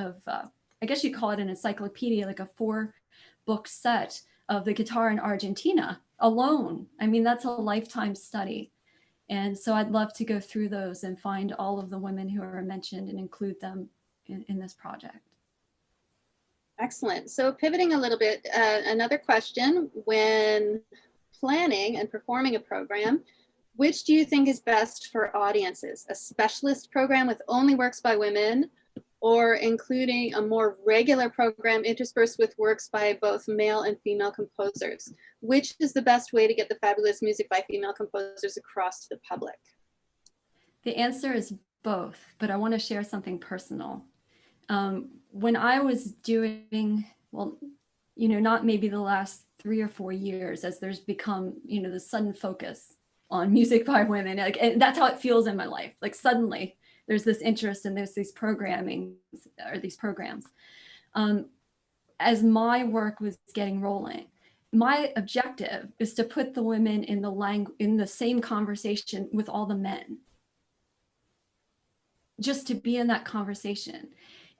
S6: I guess you call it an encyclopedia, like a 4-book set of the guitar in Argentina alone. I mean, that's a lifetime study. And so I'd love to go through those and find all of the women who are mentioned and include them in this project.
S8: Excellent. So pivoting a little bit, another question, when planning and performing a program, which do you think is best for audiences? A specialist program with only works by women, or including a more regular program interspersed with works by both male and female composers? Which is the best way to get the fabulous music by female composers across to the public?
S6: The answer is both, but I want to share something personal. When I was doing, not maybe the last 3 or 4 years, as there's become, the sudden focus on music by women, and that's how it feels in my life. Like suddenly there's this interest and there's these programming or these programs. As my work was getting rolling, my objective is to put the women in the same conversation with all the men, just to be in that conversation.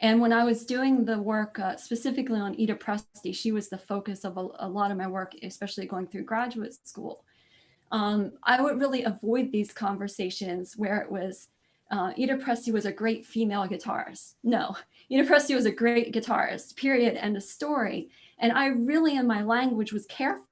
S6: And when I was doing the work specifically on Ida Presti, she was the focus of a lot of my work, especially going through graduate school. I would really avoid these conversations where it was, Ida Presti was a great female guitarist. No, Ida Presti was a great guitarist, period, end of story. And I really, in my language, was careful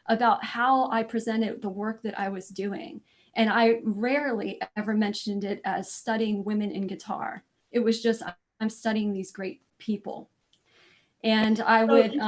S6: about how I presented the work that I was doing. And I rarely ever mentioned it as studying women in guitar. It was just, I'm studying these great people. And I would,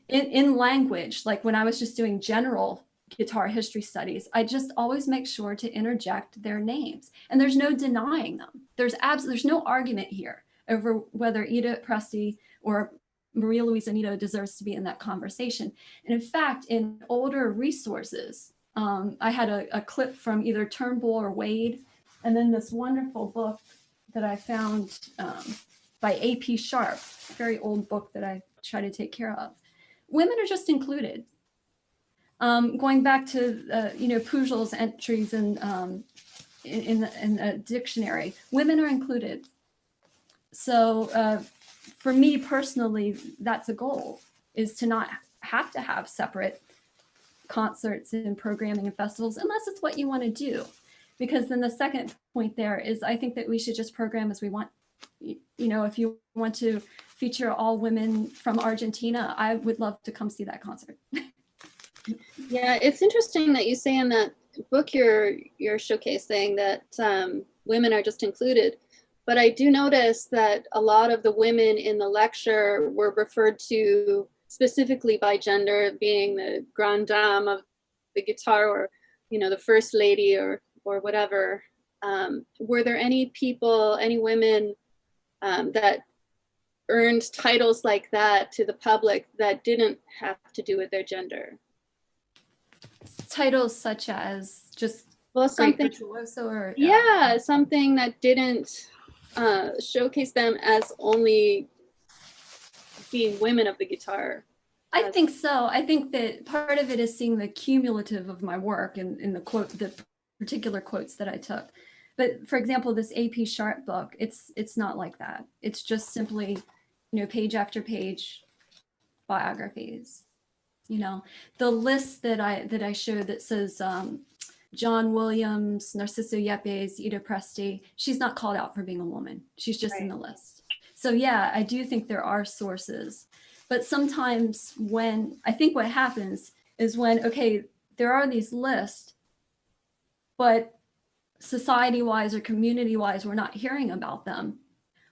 S6: in language, like when I was just doing general guitar history studies, I just always make sure to interject their names. And there's no denying them. There's no argument here over whether Ida Presti or Maria Luisa Aniello deserves to be in that conversation. And in fact, in older resources, I had a clip from either Turnbull or Wade, and then this wonderful book that I found by A.P. Sharp, a very old book that I try to take care of. Women are just included. Going back to Pujal's entries in a dictionary, women are included. So for me personally, that's a goal, is to not have to have separate concerts and programming and festivals unless it's what you want to do. Because then the second point there is, I think that we should just program as we want. If you want to feature all women from Argentina, I would love to come see that concert.
S8: Yeah, it's interesting that you say in that book you're showcasing that women are just included. But I do notice that a lot of the women in the lecture were referred to specifically by gender, being the grande dame of the guitar, or the first lady, or whatever. Were there any women that earned titles like that to the public that didn't have to do with their gender?
S6: Titles such as just
S8: something
S6: virtuoso, or
S8: something that didn't showcase them as only being women of the guitar.
S6: I think so. I think that part of it is seeing the cumulative of my work and in the particular quotes that I took. But for example, this A.P. Sharp book, it's not like that. It's just simply, page after page biographies. The list that I showed that says John Williams, Narciso Yepes, Ida Presti, she's not called out for being a woman. She's just in the list. So yeah, I do think there are sources. But sometimes I think what happens is when, okay, there are these lists, but society-wise or community-wise, we're not hearing about them.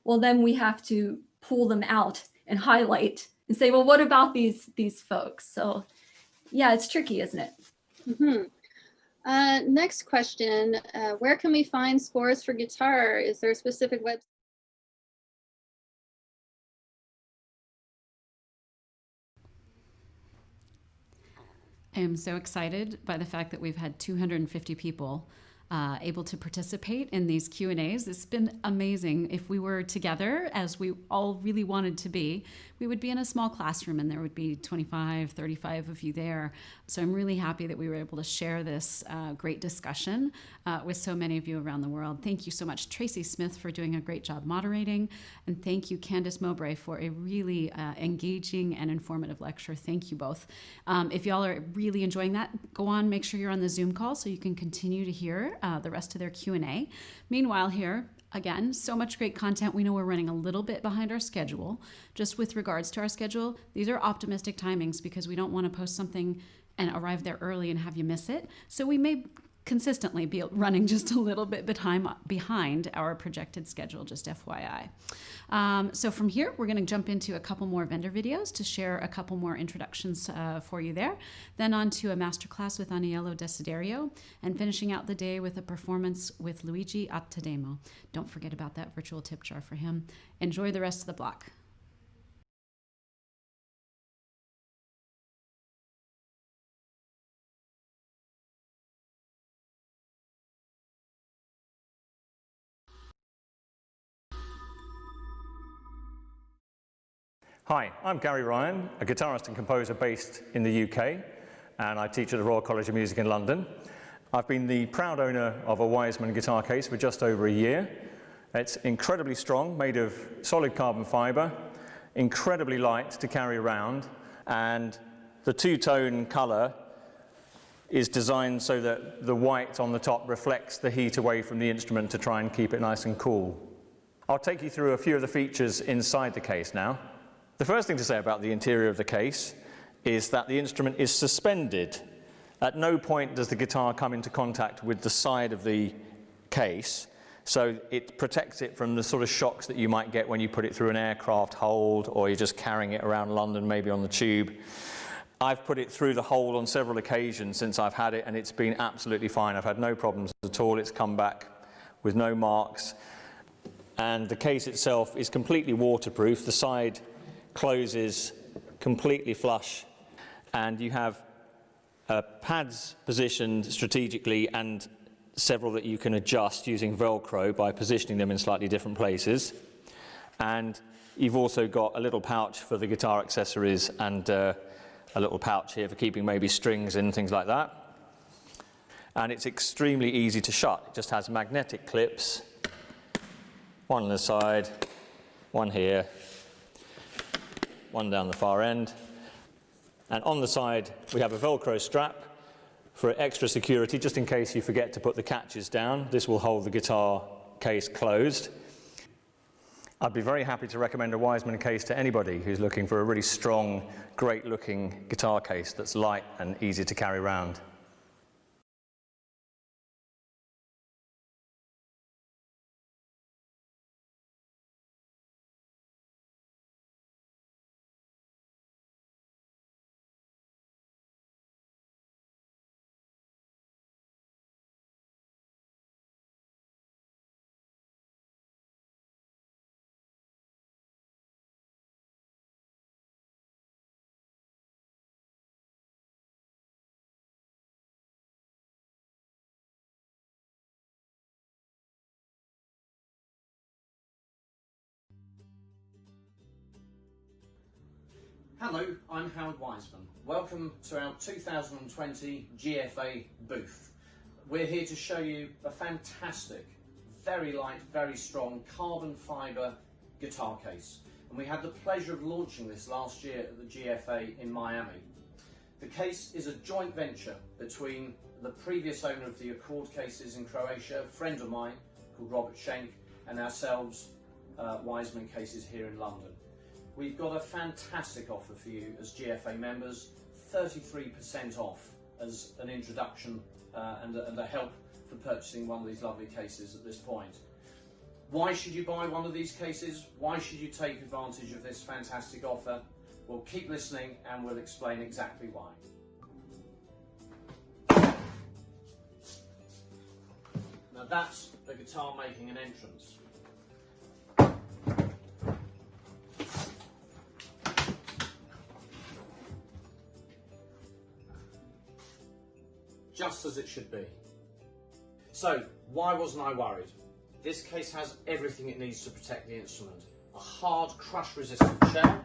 S6: Well, then we have to pull them out and highlight and say, well, what about these folks? So yeah, it's tricky, isn't it?
S8: Mm-hmm. Next question, where can we find scores for guitar? Is there a specific website?
S1: I am so excited by the fact that we've had 250 people able to participate in these Q&As. It's been amazing. If we were together, as we all really wanted to be, we would be in a small classroom and there would be 25, 35 of you there. So I'm really happy that we were able to share this great discussion with so many of you around the world. Thank you so much, Tracy Smith, for doing a great job moderating. And thank you, Candice Mowbray, for a really engaging and informative lecture. Thank you both. If y'all are really enjoying that, go on, make sure you're on the Zoom call so you can continue to hear the rest of their Q&A. Meanwhile here, again, so much great content. We know we're running a little bit behind our schedule. Just with regards to our schedule, these are optimistic timings because we don't want to post something and arrive there early and have you miss it. So we may consistently be running just a little bit behind our projected schedule, just FYI. So from here, we're going to jump into a couple more vendor videos to share a couple more introductions for you there. Then on to a masterclass with Aniello Desiderio, and finishing out the day with a performance with Luigi Attademo. Don't forget about that virtual tip jar for him. Enjoy the rest of the block.
S9: Hi, I'm Gary Ryan, a guitarist and composer based in the UK, and I teach at the Royal College of Music in London. I've been the proud owner of a Wiseman guitar case for just over a year. It's incredibly strong, made of solid carbon fibre, incredibly light to carry around, and the two-tone colour is designed so that the white on the top reflects the heat away from the instrument to try and keep it nice and cool. I'll take you through a few of the features inside the case now. The first thing to say about the interior of the case is that the instrument is suspended. At no point does the guitar come into contact with the side of the case, so it protects it from the sort of shocks that you might get when you put it through an aircraft hold or you're just carrying it around London, maybe on the tube. I've put it through the hold on several occasions since I've had it, and it's been absolutely fine. I've had no problems at all. It's come back with no marks. And the case itself is completely waterproof. The side closes completely flush, and you have pads positioned strategically and several that you can adjust using Velcro by positioning them in slightly different places. And you've also got a little pouch for the guitar accessories and a little pouch here for keeping maybe strings in, things like that. And it's extremely easy to shut. It just has magnetic clips, one on the side, one here, one down the far end. And on the side, we have a Velcro strap for extra security, just in case you forget to put the catches down. This will hold the guitar case closed. I'd be very happy to recommend a Wiseman case to anybody who's looking for a really strong, great-looking guitar case that's light and easy to carry around.
S10: Hello, I'm Howard Wiseman. Welcome to our 2020 GFA booth. We're here to show you a fantastic, very light, very strong carbon fibre guitar case. And we had the pleasure of launching this last year at the GFA in Miami. The case is a joint venture between the previous owner of the Accord cases in Croatia, a friend of mine called Robert Schenk, and ourselves, Wiseman Cases here in London. We've got a fantastic offer for you as GFA members, 33% off as an introduction and a help for purchasing one of these lovely cases at this point. Why should you buy one of these cases? Why should you take advantage of this fantastic offer? Well, keep listening and we'll explain exactly why. Now that's the guitar making an entrance. Just as it should be. So, why wasn't I worried? This case has everything it needs to protect the instrument. A hard, crush-resistant shell.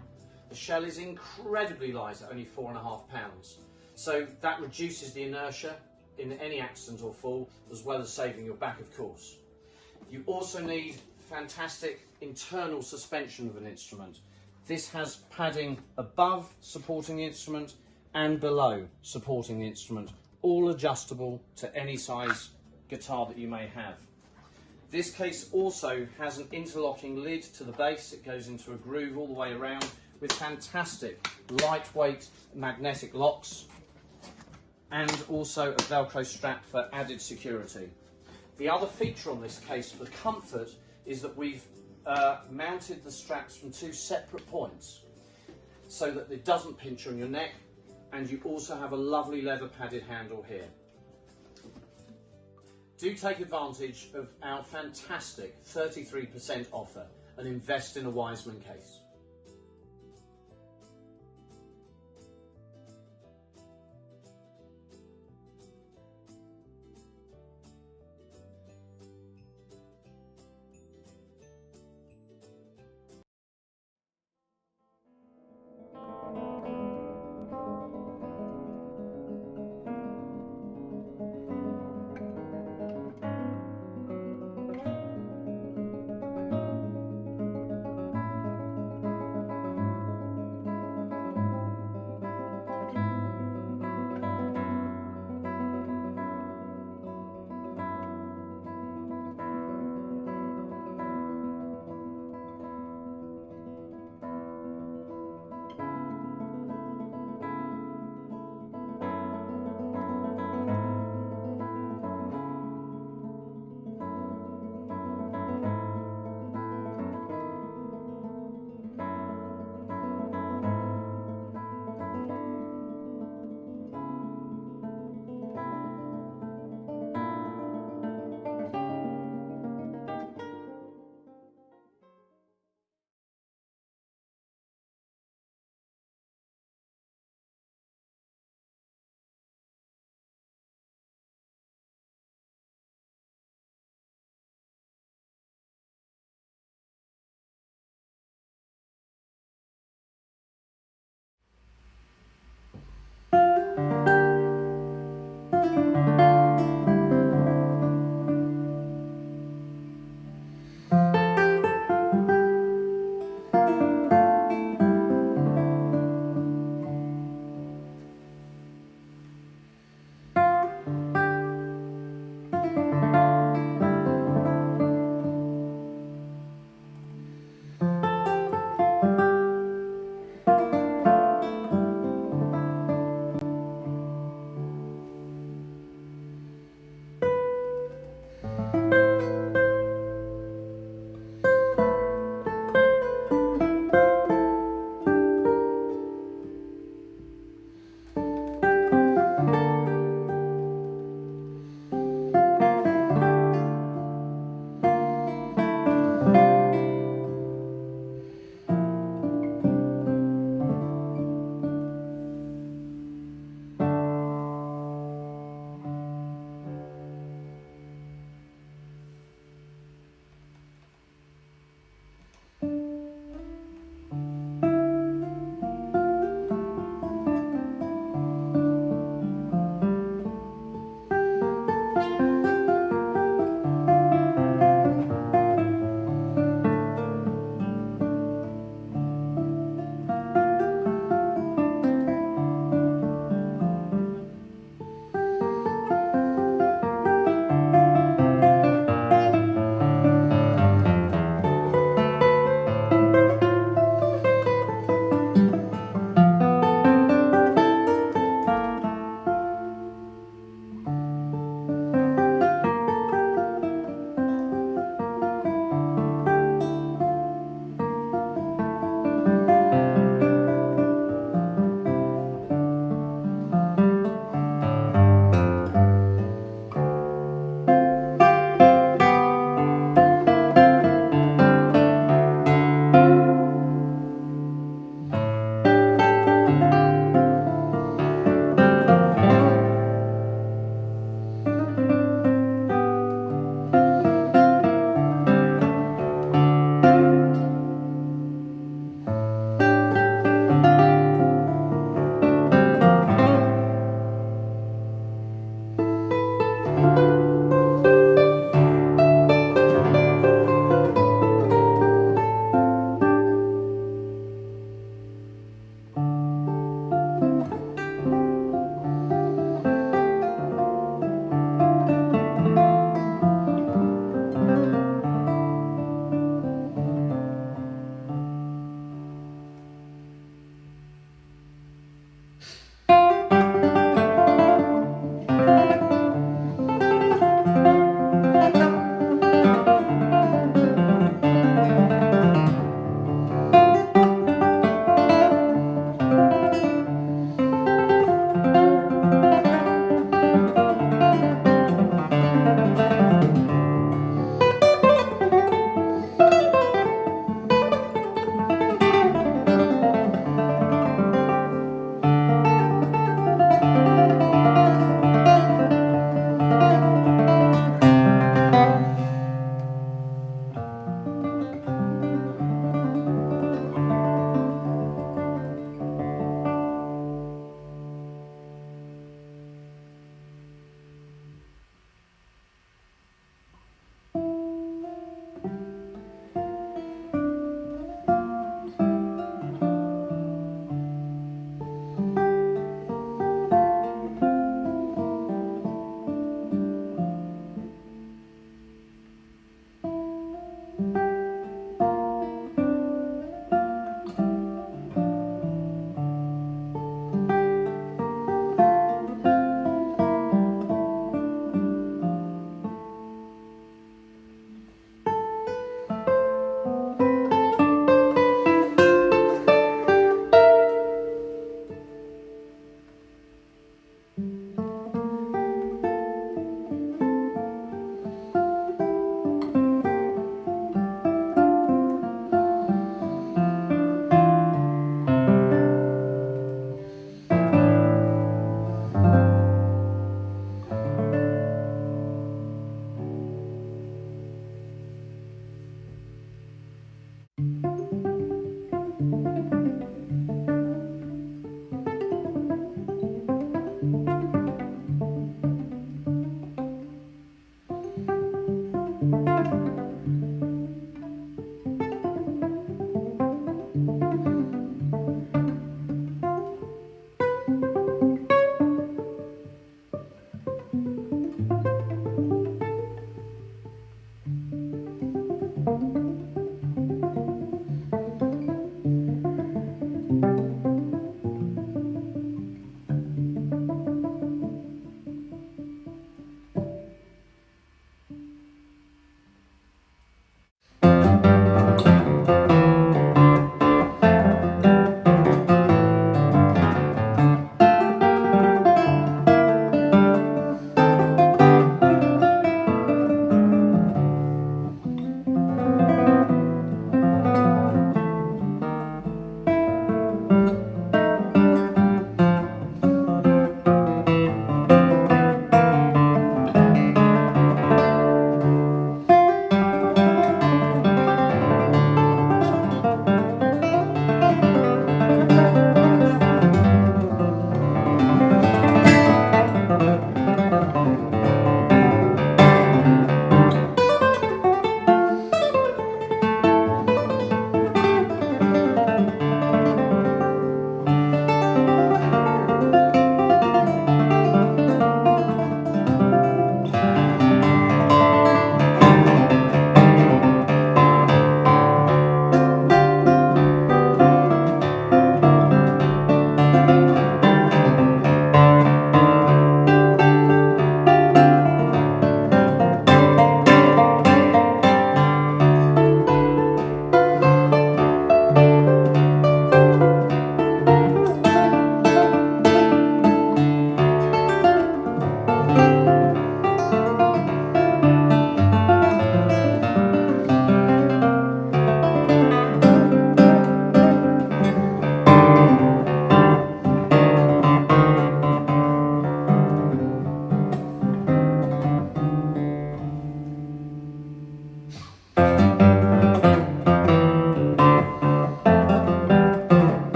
S10: The shell is incredibly light at only 4.5 pounds. So that reduces the inertia in any accident or fall, as well as saving your back, of course. You also need fantastic internal suspension of an instrument. This has padding above supporting the instrument and below supporting the instrument, all adjustable to any size guitar that you may have. This case also has an interlocking lid to the base. It goes into a groove all the way around with fantastic lightweight magnetic locks and also a Velcro strap for added security. The other feature on this case for comfort is that we've mounted the straps from 2 separate points so that it doesn't pinch on your neck, and you also have a lovely leather padded handle here. Do take advantage of our fantastic 33% offer and invest in a Wiseman case.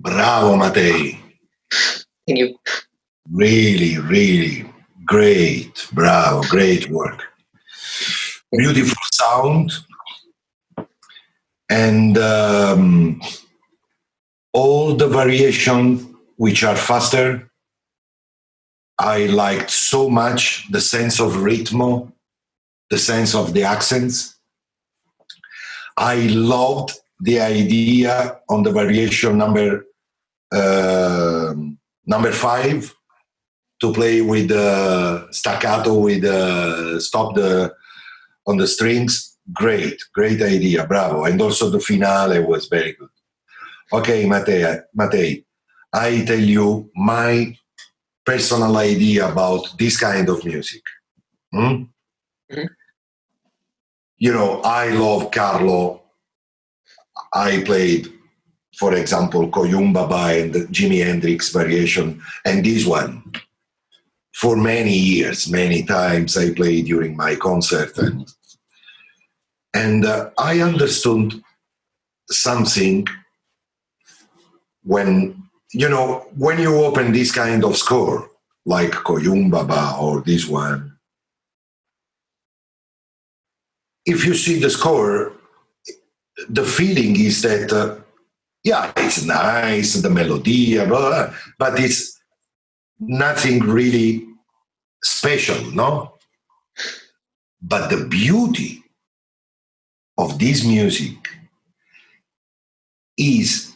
S11: Bravo, Mattei.
S12: Thank you.
S11: Really, really great. Bravo, great work. Beautiful sound. And all the variations which are faster, I liked so much the sense of rhythm, the sense of the accents. I loved the idea on the variation number 5 to play with the staccato, with stop on the strings. Great idea, bravo. And also the finale was very good. Okay, Mattei, I tell you my personal idea about this kind of music.
S12: Mm-hmm.
S11: You know, I love Carlo. I played, for example, Koyumbaba and the Jimi Hendrix variation, and this one. For many years, many times I played during my concert, and I understood something when you open this kind of score, like Koyumbaba or this one. If you see the score, the feeling is that, it's nice, the melody, blah, but it's nothing really special, no? But the beauty of this music is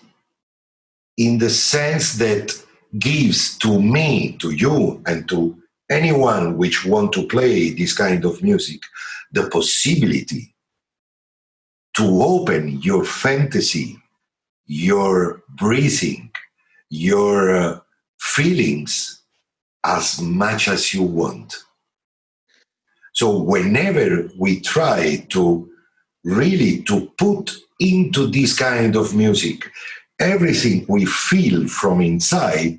S11: in the sense that gives to me, to you, and to anyone which want to play this kind of music, the possibility to open your fantasy, your breathing, your feelings as much as you want. So whenever we try to really to put into this kind of music everything we feel from inside,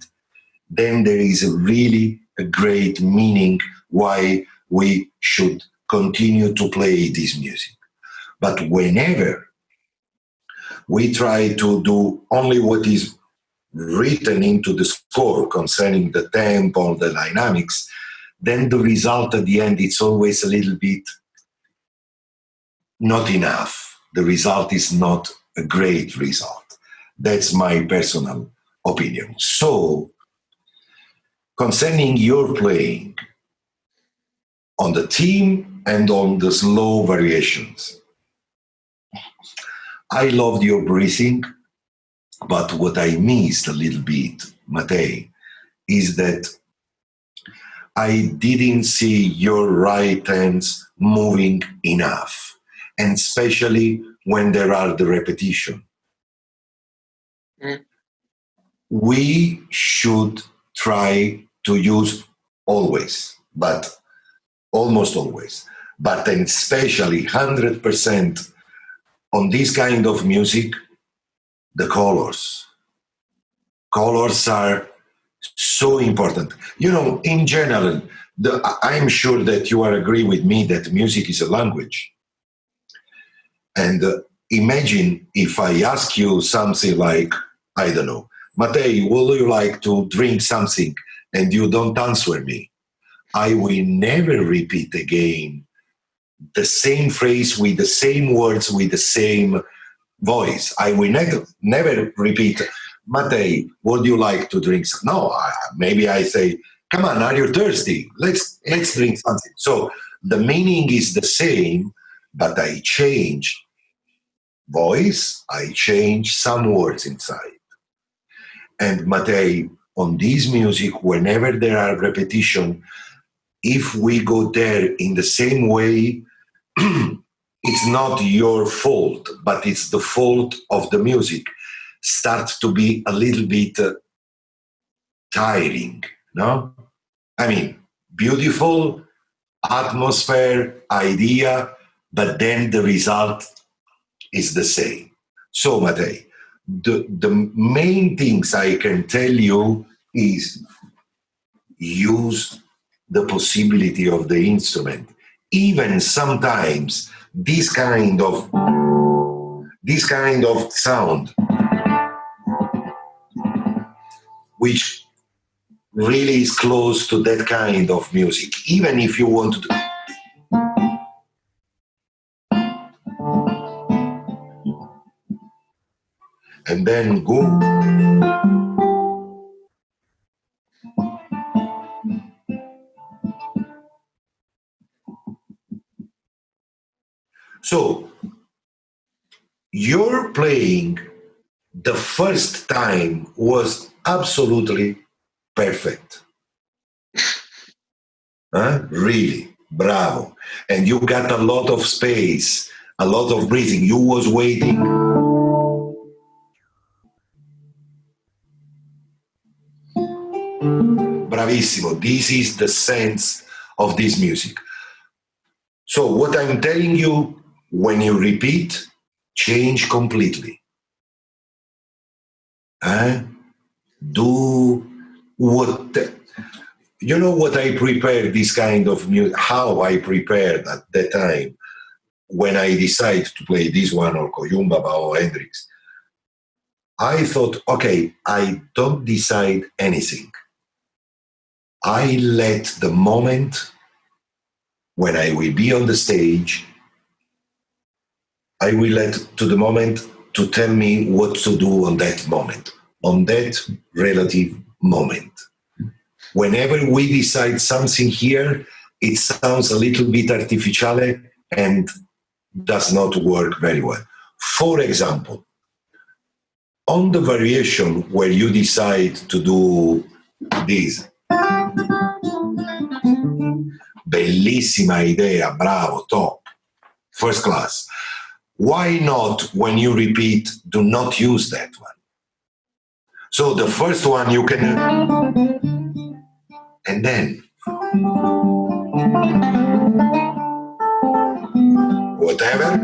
S11: then there is really a great meaning why we should continue to play this music. But whenever we try to do only what is written into the score concerning the tempo, the dynamics, then the result at the end, it's always a little bit not enough. The result is not a great result. That's my personal opinion. So, concerning your playing on the theme and on the slow variations, I loved your breathing, but what I missed a little bit, Mattei, is that I didn't see your right hands moving enough, and especially when there are the repetition. We should try to use always, but almost always, but then especially 100% on this kind of music, the colors. Colors are so important. You know, in general, I'm sure that you will agree with me that music is a language. And imagine if I ask you something like, I don't know, Mattei, would you like to drink something? And you don't answer me. I will never repeat again the same phrase with the same words, with the same voice. I will never repeat, Mattei, would you like to drink some? No, maybe I say, come on, are you thirsty? Let's drink something. So the meaning is the same, but I change voice, I change some words inside. And Mattei, on this music, whenever there are repetition, if we go there in the same way, it's not your fault, but it's the fault of the music. Starts to be a little bit tiring, no? I mean, beautiful atmosphere, idea, but then the result is the same. So, Mattei, the main things I can tell you is use the possibility of the instrument. Even sometimes this kind of sound which really is close to that kind of music, even if you want to do. And then go. So, your playing the first time was absolutely perfect. Really, bravo. And you got a lot of space, a lot of breathing. You was waiting. Bravissimo. This is the sense of this music. So what I'm telling you, when you repeat, change completely. Do what, you know what I prepared this kind of music, how I prepared at that time when I decided to play this one or Koyumbaba or Hendrix. I thought, okay, I don't decide anything. I let the moment when I will be on the stage, I will let to the moment to tell me what to do on that moment, on that relative moment. Whenever we decide something here, it sounds a little bit artificial and does not work very well. For example, on the variation where you decide to do this, bellissima idea, bravo, top, first class. Why not, when you repeat, do not use that one? So the first one you can, and then, whatever,